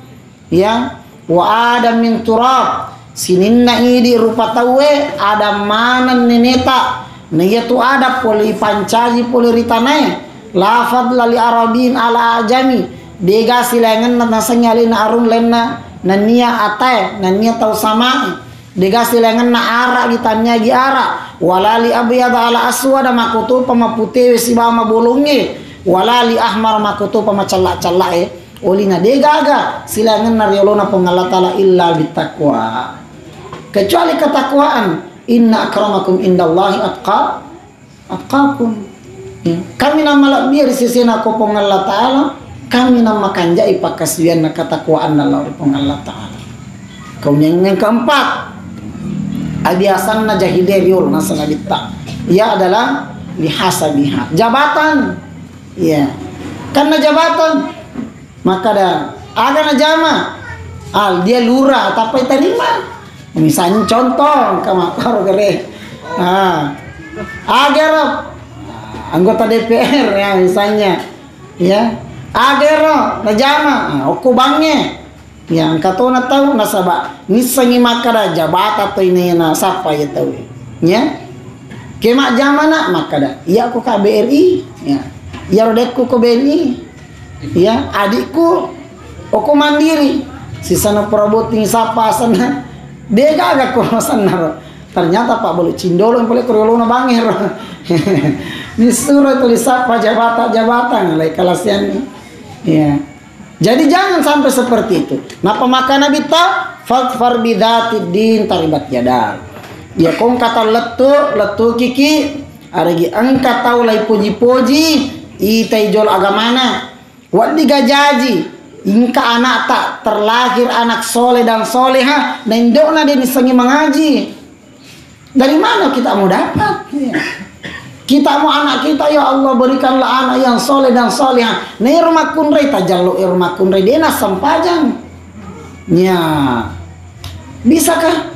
ya wa adam min turab sininna idi rupa tawe ada mana neneta nih tu ada poli pancaji poli ritanae lafad lali arabin ala ajami dega silangan nasanyalin arung lena nania ate nania tau sama dega silangan na ara ditanya gi ara walali abyad ala aswad makutu pamapute si bama bolonge walali ahmar makutu pamacalla-calla olina dega aga silangan na riolona pengalatala illa bittaqwa kecuali ketakwaan inna akramakum indallahi atqakum ya. Kami nama biar sisi nako pengalat ta'ala kami nama kanjai pakaswian na katakwaan na Allah Allah Ta'ala. Kemudian yang keempat abiasan na jahiliyul nasanabita ia adalah lihasabiha jabatan ya karena jabatan maka dah ada na jama dia lurah tapi terima misalnya contoh kamakar gere agar anggota DPR ya misalnya ya agero najama oku bangnya yang katona tahu nasaba misangi makada jabata to ini na sapa ya tahu ya kemak jamana makada iya aku KBRI ya iya rodekku ke BNI ya adikku oku mandiri sisana perabot sapa sana dia gagak kurosan naro ternyata Pak Bolu Cindolo yang boleh kuriolona banger disuruh tulis apa jabatan lai kalasian ya jadi jangan sampai seperti itu nah pemakan Nabi ta fakfar bidatid din taribat yada ya kong kata letu kiki aragi angka tahu lai puji-puji itai jol agamana wadi gajaji ingka anak tak terlahir anak soleh dan soleha nendokna dia disengi mengaji dari mana kita mau dapat ya. Kita mau anak kita ya Allah berikanlah anak yang soleh dan solehah. Nirma kunrei tajallu irma kunrei dena sampajang. Ya. Bisakah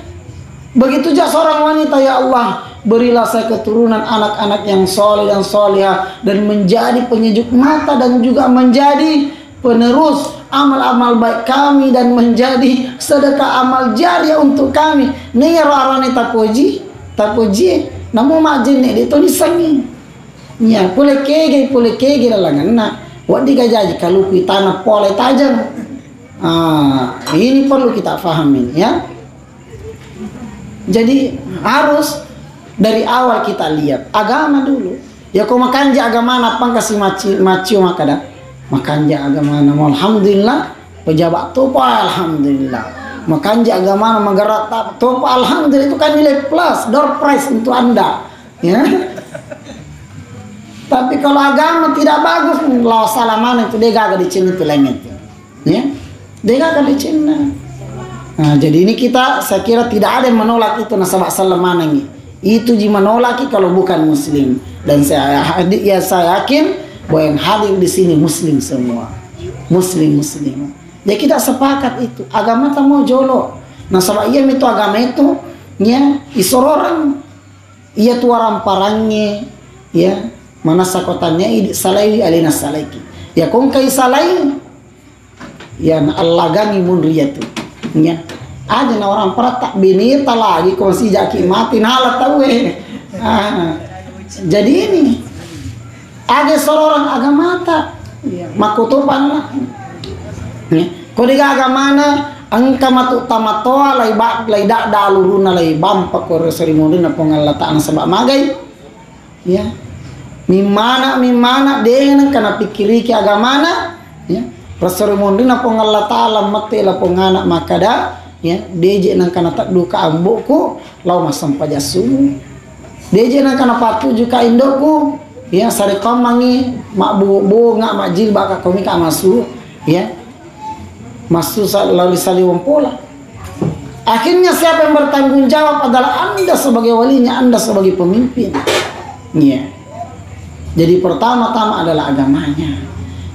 begitu juga seorang wanita ya Allah berilah saya keturunan anak-anak yang soleh dan solehah dan menjadi penyejuk mata dan juga menjadi penerus amal-amal baik kami dan menjadi sedekah amal jariah untuk kami. Nih arane tapuji namu majin ni itu disangi ya boleh kege lalangan na wadi gajaji kalau kita tanah pole tajam ini perlu kita fahamin ya jadi harus dari awal kita lihat agama dulu ya kau makanja agama apa kasih macio makada makanja agama nama alhamdulillah pejabat tuh alhamdulillah makanja agama magarat top alhamdulillah itu kan nilai plus door prize untuk Anda ya tapi kalau agama tidak bagus law salaman itu dia gak dicina itu lengit ya dia gak dicina nah jadi ini kita saya kira tidak ada yang menolak itu nasabak salaman ini Itu menolaki kalau bukan muslim. Dan saya yakin bahwa yang hadir di sini muslim semua. Muslim. Jadi kita sepakat itu. Agama tak mau jolo. Nah sebab iya itu agama itu ya isororang. Iya tuaran parangnya ya mana sakotannya salai alina salaiki. Ya kong kai salai ya Allah gangi munriyatu. Ya. Aja na orang peratak binita lagi kau si jaki mati nalat tahu jadi ini ada seorang agama tak makutupan lah kau diga agama na angka matu tamatoa lay dak daluruna lay bampa ko serimoni na pongalataan sebab magai ya mimana dengan kana pikiri ki agama na ya serimoni na pongalataan mate la pongana makada ya deje nang kana tak duka ambokku lau masam pajasu deje nang kana patu juga indoku ya sare kamangi mak bu ngak mak jil baka kami ka masu ya masu lalu saliwang pola akhirnya siapa yang bertanggung jawab adalah Anda sebagai walinya, Anda sebagai pemimpin ya jadi pertama-tama adalah agamanya.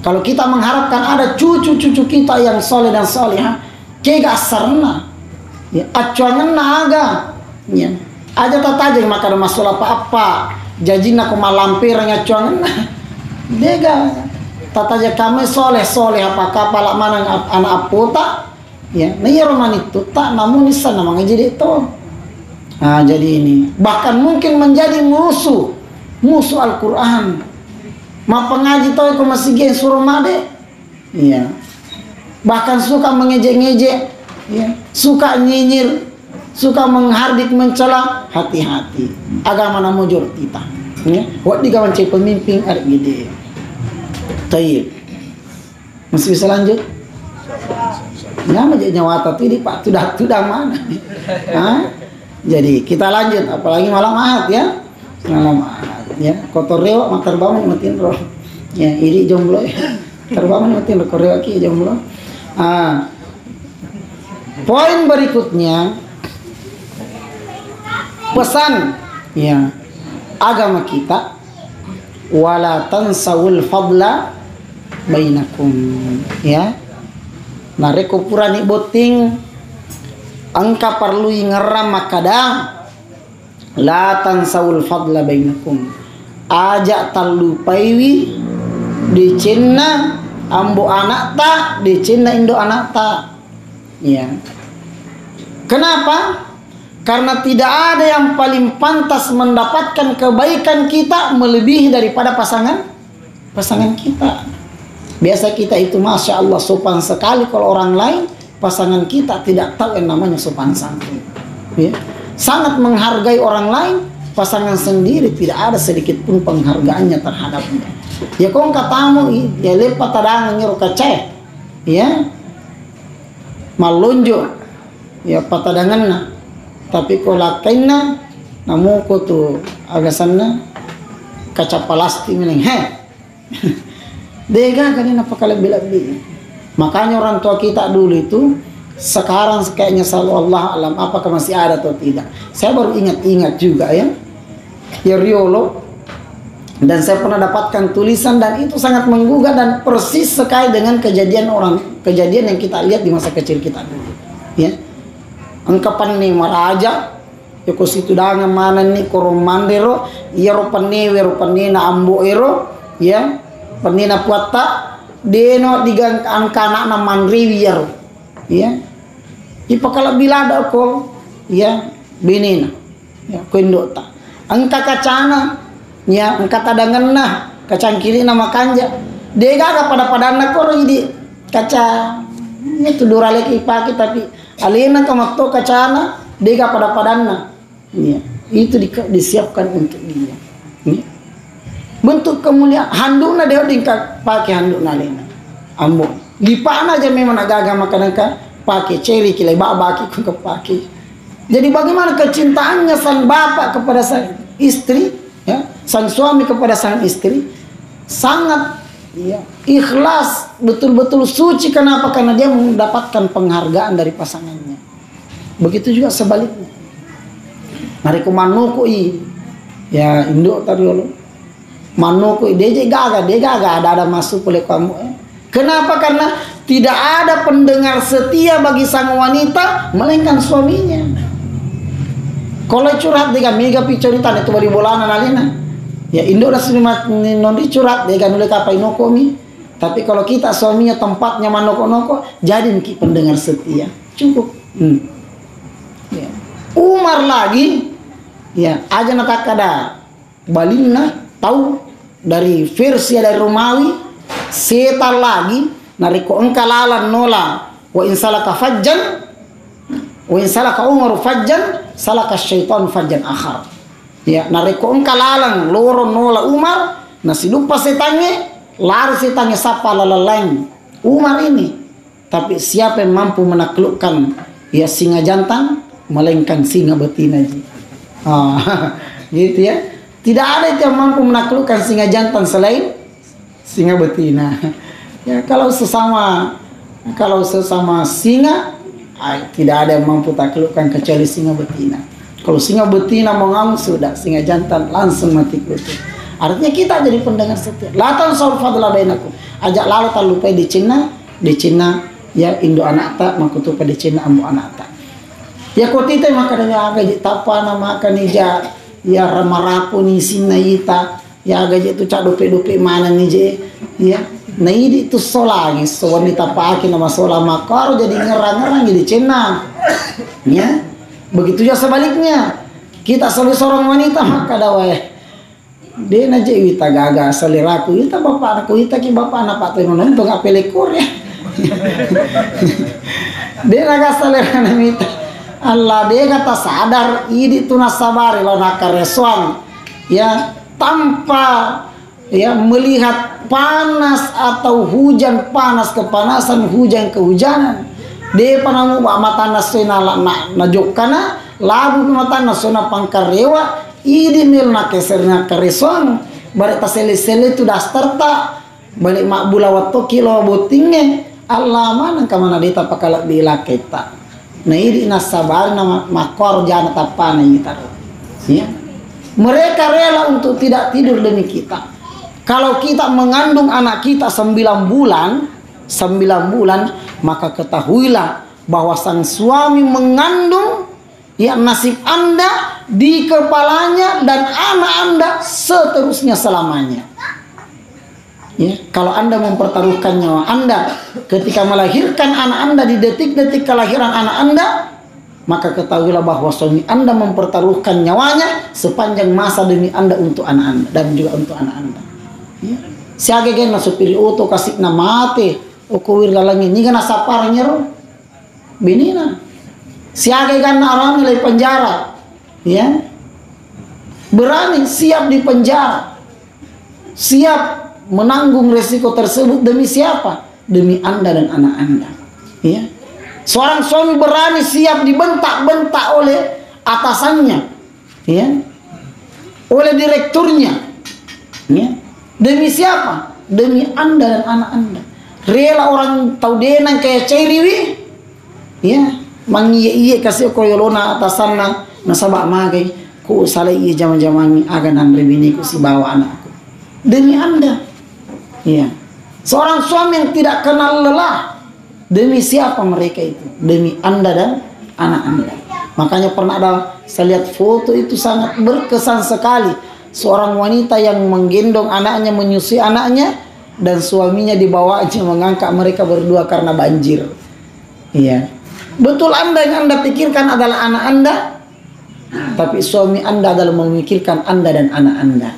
Kalau kita mengharapkan ada cucu-cucu kita yang soleh dan solehah kega sarna ya acuangan naga ya aja tataje maka masuk apa jajina ko malampirnya acuangan dega tataje kami soleh apakah pala mana anak apota ya nah ya roman itu tak namun nisan namanya jadi itu nah jadi ini bahkan mungkin menjadi musuh Al-Quran ma pengaji tahu ko masih gen suruh made iya bahkan suka mengejek-ngejek ya, suka nyinyir, suka menghardik mencela, hati-hati. Agama na mujur kita. Ya, buat di kawan cek pemimpin arek gede. Tayyib. Masih bisa lanjut? Ya, menjadi nyawata tadi Pak sudah mana? Hah? Jadi kita lanjut, apalagi malam Ahad ya. Malam Ahad ya. Kotor rewa matar bangun matiin roh. Ya, iri jomblo ya. Terbangun matiin roh rewa ki jomblo. Poin berikutnya pesan ya agama kita wala tansawul fadla bainakum ya nareko purani boting angka perlu ngeram makada la tansawul fadla bainakum aja talupaiwi di Cina ambo anak tak di Cina Indo anak tak ya kenapa karena tidak ada yang paling pantas mendapatkan kebaikan kita melebihi daripada pasangan kita. Biasa kita itu masya Allah sopan sekali kalau orang lain pasangan kita tidak tahu yang namanya sopan santun ya. Sangat menghargai orang lain pasangan sendiri tidak ada sedikit pun penghargaannya terhadapnya. Ya kong katamu ya lepat tadangan nyuruh kaceh ya malunjo ya patadangan tapi ko lakaina namu ko tu agasanna kaca palasti meneng dega kanina pakalabi-labi. Makanya orang tua kita dulu itu sekarang kayaknya selalu Allah alam apakah masih ada atau tidak. Saya baru ingat juga ya riolo. Dan saya pernah dapatkan tulisan dan itu sangat menggugah dan persis sekali dengan kejadian yang kita lihat di masa kecil kita dulu. Ya, angkapan nih maraja, yoko situ dangan mana nih koromandero, iya ropane na ambo ero, ya, panina puata, deno digang angkana na manriwier, ya, ipakala bilada ko, ya, binina, ya, kuindota, angka kacana. Ya, angkat tadangan nah kacang kiri nama kanja dega pada anak koro jadi kaca itu duralek ipaki tapi alina kamakto kacana dega pada padanna ya itu disiapkan untuk dia ya. Bentuk kemuliaan handukna dia dingka pakai handuk nalena ambo dipana aja memang agama kadang-kadang pakai ceri kilai babaki ku kepake. Jadi bagaimana kecintaannya sang bapak kepada sang istri ya, sang suami kepada sang istri sangat ya, ikhlas, betul-betul suci. Kenapa? Karena dia mendapatkan penghargaan dari pasangannya. Begitu juga sebaliknya. Nari ko manuko ya induk tadi lo. Manuko dia gaga ada masuk oleh kamu. Kenapa? Karena tidak ada pendengar setia bagi sang wanita melainkan suaminya. Kalau curhat dia mega picerita itu bari bolana nalina. Ya induk dah nondi curhat dia nulis apa inokomi. Tapi kalau kita suaminya tempatnya manoko-noko, jadi pendengar setia. Cukup. Ya. Umar lagi, ya aja nak kada balina tahu dari versi dari Romawi, setan lagi nariko engkalalan nola wa insalaka fajjan wa insalaka Umar fajjan salaka syaitan fajjan akhar. Ya nariko engkalalan loro nola Umar nasi lupa setannya lari setannya sapa lalaleng Umar ini. Tapi siapa yang mampu menaklukkan ya singa jantan melainkan singa betina. Gitu ya. Tidak ada yang mampu menaklukkan singa jantan selain singa betina. Ya kalau sesama singa tidak ada yang mampu taklukkan kecuali singa betina. Kalau singa betina mengamuk sudah singa jantan langsung mati kutu. Artinya kita jadi pendengar setia. Latan saul fadla bainakum. Ajak lalu tak lupa di Cina ya Indo anak tak makutupa di Cina ambu anak tak. Ya kotite makanya agak tapa nama kanija ya ramarapu ni sinaita ya agak itu cak dope mana ni je ya. Nah ini itu solagi so wanita paki nama sola makaro jadi ngerang di Cina. Ya. Begitu juga sebaliknya. Kita sebagai seorang wanita maka dawai dia naja wita gaga seliraku wita bapak anakku wita ki bapak anak pak tuh nonton nggak pelekor ya. Dia naga selera wita Allah dia kata sadar ini tunas sabari lo nakaresuan ya tanpa ya melihat panas atau hujan panas kepanasan hujan kehujanan dia panamu mata nasena na jokana labu mata nasena pangkarewa idi mil na keserna kareson balik tasele-sele tu dastar tak balik mak bula waktu kilo botingnya Allah mana kamana dita pakala bila kita nah idi nasabar nama makor jana tapana kita ya mereka rela untuk tidak tidur demi kita. Kalau kita mengandung anak kita 9 bulan maka ketahuilah bahwa sang suami mengandung ya nasib Anda di kepalanya dan anak Anda seterusnya selamanya. Ya, kalau Anda mempertaruhkan nyawa Anda ketika melahirkan anak Anda di detik-detik kelahiran anak Anda, maka ketahuilah bahwa suami Anda mempertaruhkan nyawanya sepanjang masa demi Anda untuk anak Anda dan juga untuk anak Anda. Ya. Siage gen na supiri auto kasih na mate o kuwir lalangin ni kana sapar nyero binina. Siage kan orang nilai penjara, ya berani siap di penjara, siap menanggung resiko tersebut demi siapa? Demi Anda dan anak Anda. Ya, seorang suami berani siap dibentak-bentak oleh atasannya, ya, oleh direkturnya, ya, demi siapa? Demi Anda dan anak Anda. Rela orang tahu denang kayak cairiwi, ya. Mangiye kasih koyolona atasanna nasabak magai ku salai iye jaman-jaman aganan rebini ku si bawa anakku demi Anda. Ya. Seorang suami yang tidak kenal lelah demi siapa mereka itu? Demi Anda dan anak Anda. Makanya pernah ada saya lihat foto itu sangat berkesan sekali. Seorang wanita yang menggendong anaknya, menyusui anaknya dan suaminya dibawanya mengangkat mereka berdua karena banjir. Iya. Betul Anda yang Anda pikirkan adalah anak Anda, tapi suami Anda adalah memikirkan Anda dan anak Anda.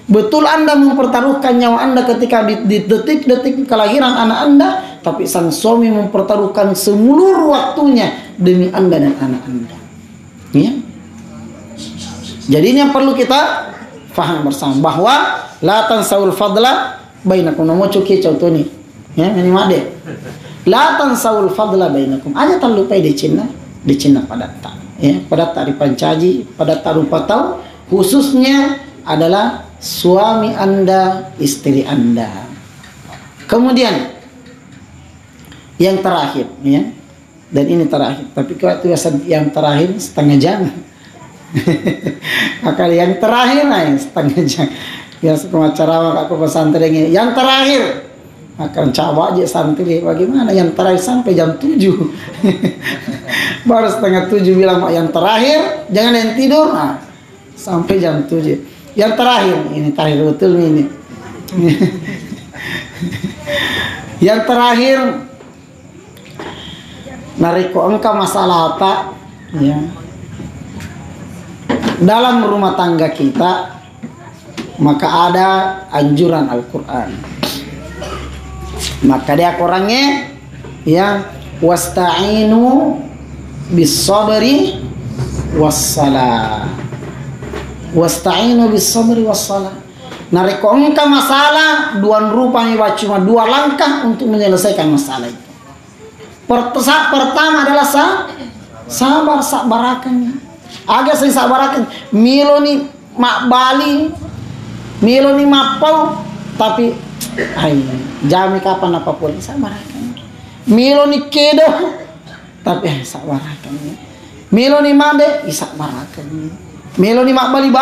Betul Anda mempertaruhkan nyawa Anda ketika di detik-detik kelahiran anak Anda, tapi sang suami mempertaruhkan seluruh waktunya demi Anda dan anak Anda. Ya. Jadi ini yang perlu kita faham bersama bahwa la tansaul fadla bainakum. Namo cuki contoh nih. Ya, ini made. La tansaul fadla bainakum. Aja tak lupa di Cina pada tak. Ya, pada tak dipancaji, pada tak lupa tahu khususnya adalah suami Anda, istri Anda. Kemudian yang terakhir, ya. Dan ini terakhir, tapi kalau itu yang terakhir setengah jam. Maka yang terakhir setengah jam. Biasa acara aku pesantren ini. Yang terakhir akan coba aja santri bagaimana yang terakhir sampai jam 7. Baru setengah 7 bilang yang terakhir jangan yang tidur. Nah, sampai jam 7. Yang terakhir ini terakhir betul ini. Yang terakhir nariko engkau masalah apa ya dalam rumah tangga kita, maka ada anjuran Al-Quran. Maka dia orangnya ya wasta'inu bis-sabri was-salah. Wasta'inu bis-sabri was-salah. Nariko engkau masalah dua rupanya cuma 2 langkah untuk menyelesaikan masalah itu. Pertama adalah sabarakan. Agak saya sabarakan. Milo ni mak bali, milo ni mapau, tapi jami kapan apa pun sabarakan. Milo ni kedo, tapi sabarakan. Milo ni mande, sabarakan. Milo ni mak bali,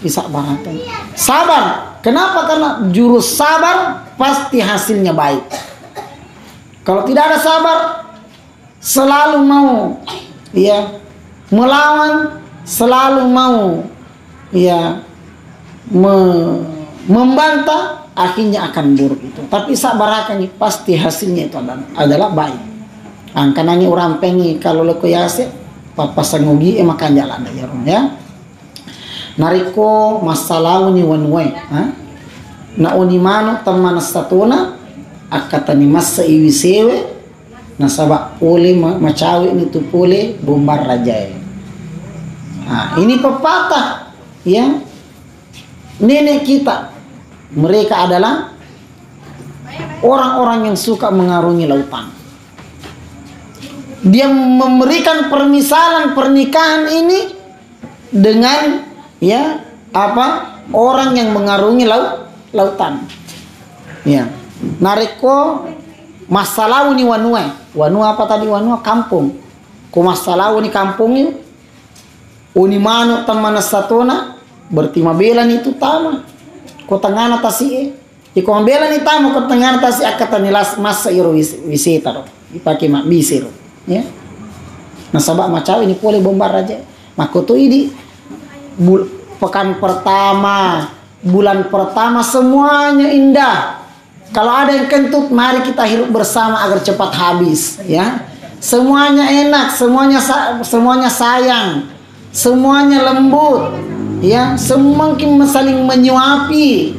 sabarakan. Sabar. Kenapa? Karena jurus sabar pasti hasilnya baik. Kalau tidak ada sabar, selalu mau ya melawan, selalu mau ya membantah, akhirnya akan buruk itu. Tapi sabar akan pasti hasilnya itu adalah baik. Angkananya orang pengi kalau leko yase papa sangogi makan jalan ya. Nariko masalah ni wanwe, na unimano teman satuna akatani masa iwisewe nasaba pole macawe itu pole bombar rajai. Nah, ini pepatah ya nenek kita. Mereka adalah orang-orang yang suka mengarungi lautan. Dia memberikan permisalan pernikahan ini dengan ya apa orang yang mengarungi lautan. Ya. Nareko masalah ni wanua apa tadi wanua kampung. Ko masalah ni kampung ni unimano tamana satona berarti mabelan itu tama. Ko tangana tasi ko mabelan ni tama ko tangana tasi akatanilas masa iro wisita ro. Ipake mak bisiro ya. Nasaba macaw ini pole bombar aja. Makoto ini pekan pertama, bulan pertama semuanya indah. Kalau ada yang kentut, mari kita hidup bersama agar cepat habis, ya. Semuanya enak, semuanya sayang, semuanya lembut, ya. Semakin saling menyuapi.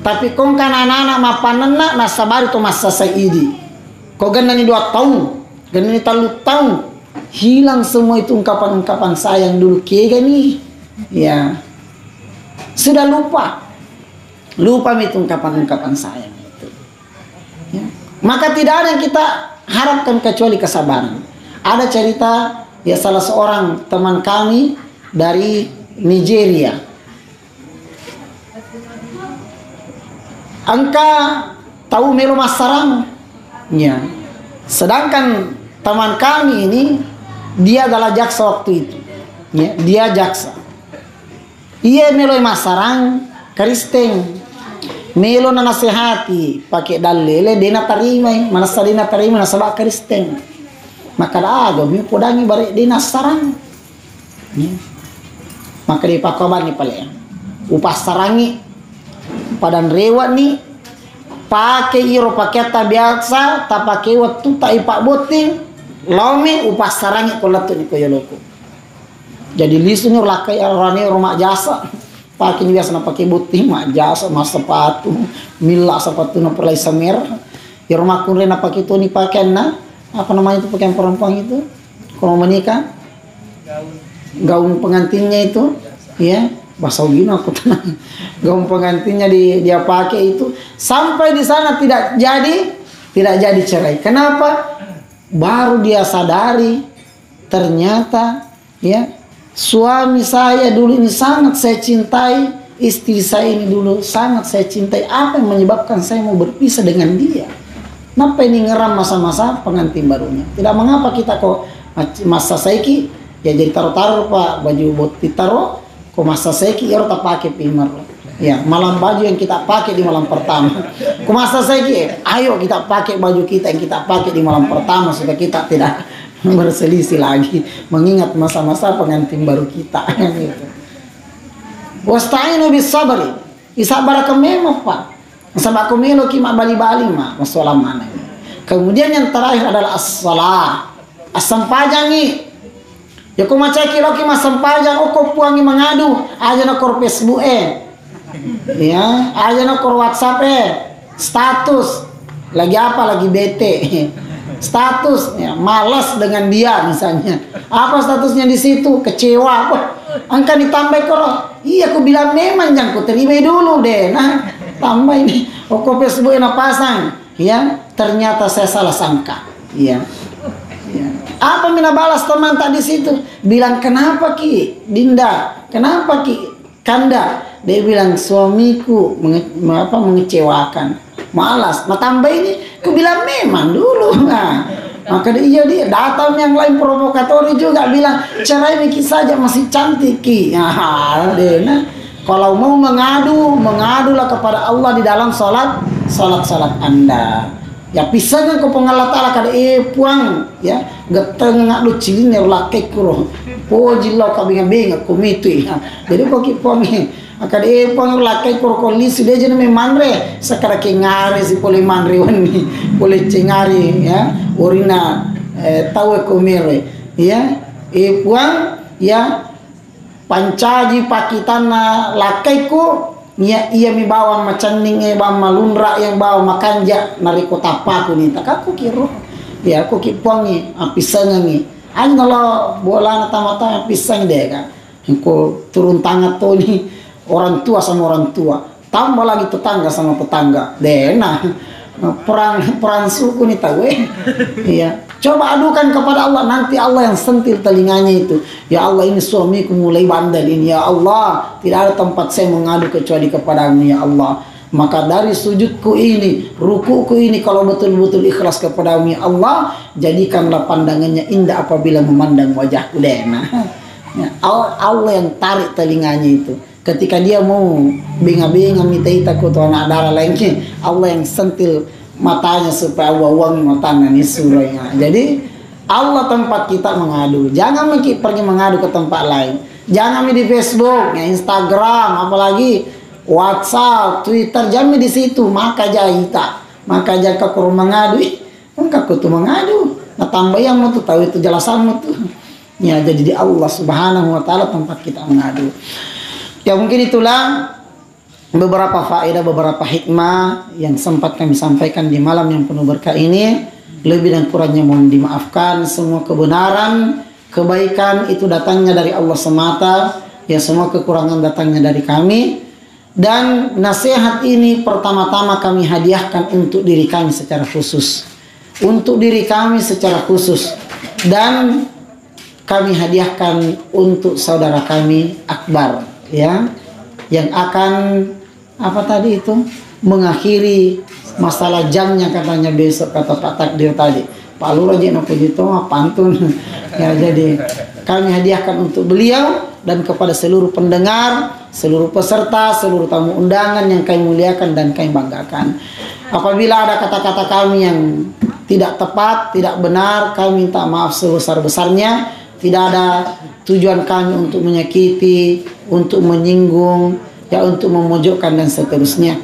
Tapi kong kan anak-anak mapanana nasabar itu masa saidi. Kok ganani 2 tahun, ganani 3 tahun, hilang semua itu ungkapan-ungkapan sayang dulu kega nih, ya. Sudah lupa itu ungkapan-ungkapan sayang. Ya. Maka tidak ada yang kita harapkan kecuali kesabaran. Ada cerita ya salah seorang teman kami dari Nigeria. Angka tahu melo masarang. Ya. Sedangkan teman kami ini dia adalah jaksa waktu itu. Ya, dia jaksa. Iya melo masarang Kristen. Melo na nasihati pakai dalile dina tarima mana salina tarima nasaba Kristen. Maka dago mi podangi bare dina sarang. Maka di pakoban ni pale. Upas sarangi padan rewat ni pakai iro paketa biasa ta pakai waktu ta ipak boting lome upas sarangi kolatu ni koyoloko. Jadi lisunya lakai arane rumah jasa. Pakai biasa na pakai buti mak jasa mas sepatu mila sepatu na perlai samer ya rumah kun na pakai itu ni pakaian na apa namanya itu pakaian perempuan itu kalau menikah gaun pengantinnya itu ya bahasa gini aku tenang gaun pengantinnya dia pakai itu sampai di sana tidak jadi cerai. Kenapa? Baru dia sadari ternyata ya suami saya dulu ini sangat saya cintai, istri saya ini dulu sangat saya cintai. Apa yang menyebabkan saya mau berpisah dengan dia? Kenapa ini ngeram masa-masa pengantin barunya? Tidak mengapa kita kok masa saiki ya jadi taruh-taruh Pak, baju buat ditaruh ko masa seki ya tak pakai pimer. Ya, malam baju yang kita pakai di malam pertama. Ko masa seki, ayo kita pakai baju kita yang kita pakai di malam pertama supaya kita tidak berselisih lagi mengingat masa-masa pengantin baru kita gitu. Wasta'inu bis sabri. Isabar kememo Pak. Sabak kumilo ki bali-bali mah masalah mana. Kemudian yang terakhir adalah as-salah. As-sampajangi. Ya ko macaki lo ki masampajang ko puangi mengadu aja na kor Facebook ya, aja na kor WhatsApp status lagi apa lagi bete. Status ya, malas dengan dia misalnya. Apa statusnya di situ? Kecewa. Angka ditambah kok. Iya aku bilang memang jangan ku terima dulu deh. Nah, tambah ini. Oko Facebook yang pasang. Ya, ternyata saya salah sangka. Iya. Ya. Apa mina balas teman tadi situ? Bilang kenapa Ki? Dinda. Kenapa Ki? Kanda. Dia bilang suamiku mengecewakan. Malas. Nah tambah ini, aku bilang memang dulu. Nah, maka dia datang yang lain provokator juga bilang cerai Miki saja masih cantik Ki. Nah, kalau mau mengadulah kepada Allah di dalam salat Anda. Ya pisahnya ke pengalat Allah kada puang ya geteng ngak lu cilin ya laki kuro. Po jilo kabinga-binga komite. Jadi kok ki puang akad puang laki kuro kondisi dia jadi memandre sekarang kengari si poli mandre wani poli cengari ya orina tahu komere ya puang ya pancaji pakitana laki ko ia mi bawa macaning bawa malunra yang bawa makanja nariko tapaku nih tak aku kiro ya aku kipongi apisanya nih aja kalau bola mata pisang deh kan aku turun tangan tuh nih orang tua sama orang tua tambah lagi tetangga sama tetangga deh nah perang suku nih tahu iya coba adukan kepada Allah nanti Allah yang sentil telinganya itu ya Allah ini suamiku mulai bandel ini ya Allah tidak ada tempat saya mengadu kecuali kepadamu ya Allah maka dari sujudku ini rukuku ini kalau betul-betul ikhlas kepadamu ya Allah jadikanlah pandangannya indah apabila memandang wajahku deh nah ya, Allah yang tarik telinganya itu ketika dia mau binga-binga minta ku tuh anak darah lainnya Allah yang sentil matanya supaya wangi matanya nih suranya. Jadi Allah tempat kita mengadu. Jangan pergi mengadu ke tempat lain. Jangan di Facebook, ya Instagram, apalagi WhatsApp, Twitter, jangan di situ. Maka jahita, maka jaga kurang mengadu. Enggak kutu mengadu. Nah tambah yang mau tuh tahu itu jelasanmu tuh. Ya jadi di Allah Subhanahu Wa Taala tempat kita mengadu. Ya mungkin itulah beberapa faedah, beberapa hikmah yang sempat kami sampaikan di malam yang penuh berkah ini. Lebih dan kurangnya mohon dimaafkan. Semua kebenaran, kebaikan itu datangnya dari Allah semata. Ya semua kekurangan datangnya dari kami. Dan nasihat ini pertama-tama kami hadiahkan untuk diri kami secara khusus. Untuk diri kami secara khusus. Dan kami hadiahkan untuk saudara kami Akbar, ya, yang akan apa tadi itu mengakhiri masalah jamnya katanya besok kata Pak Takdir tadi. Pak Lurah jeno puji toa pantun. Ya jadi kami hadiahkan untuk beliau dan kepada seluruh pendengar, seluruh peserta, seluruh tamu undangan yang kami muliakan dan kami banggakan. Apabila ada kata-kata kami yang tidak tepat, tidak benar, kami minta maaf sebesar-besarnya. Tidak ada tujuan kami untuk menyakiti, untuk menyinggung, ya untuk memojokkan dan seterusnya.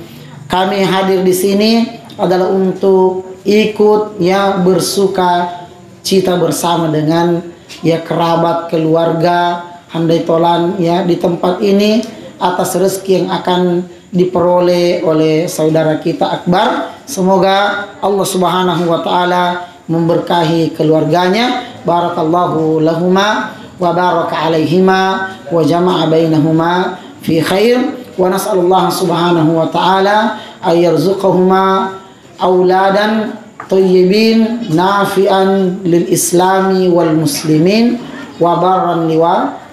Kami hadir di sini adalah untuk ikut ya bersuka cita bersama dengan ya kerabat, keluarga, handai tolan ya di tempat ini atas rezeki yang akan diperoleh oleh saudara kita Akbar. Semoga Allah Subhanahu Wa Taala memberkahi keluarganya. Barakallahu lahuma wa baraka alaihima wa jama'a bainahuma fi khair. Wa nas'alullah subhanahu wa ta'ala ay yarzuqahuma auladan tayyibin nafi'an lil islami wal muslimin wa barran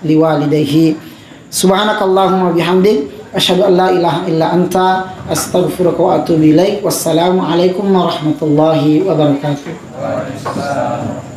liwalidayhi. Subhanakallahumma bihamdik asyhadu an la ilaha illa anta astaghfiruka wa atubu ilaik. Wassalamu alaikum warahmatullahi wabarakatuh.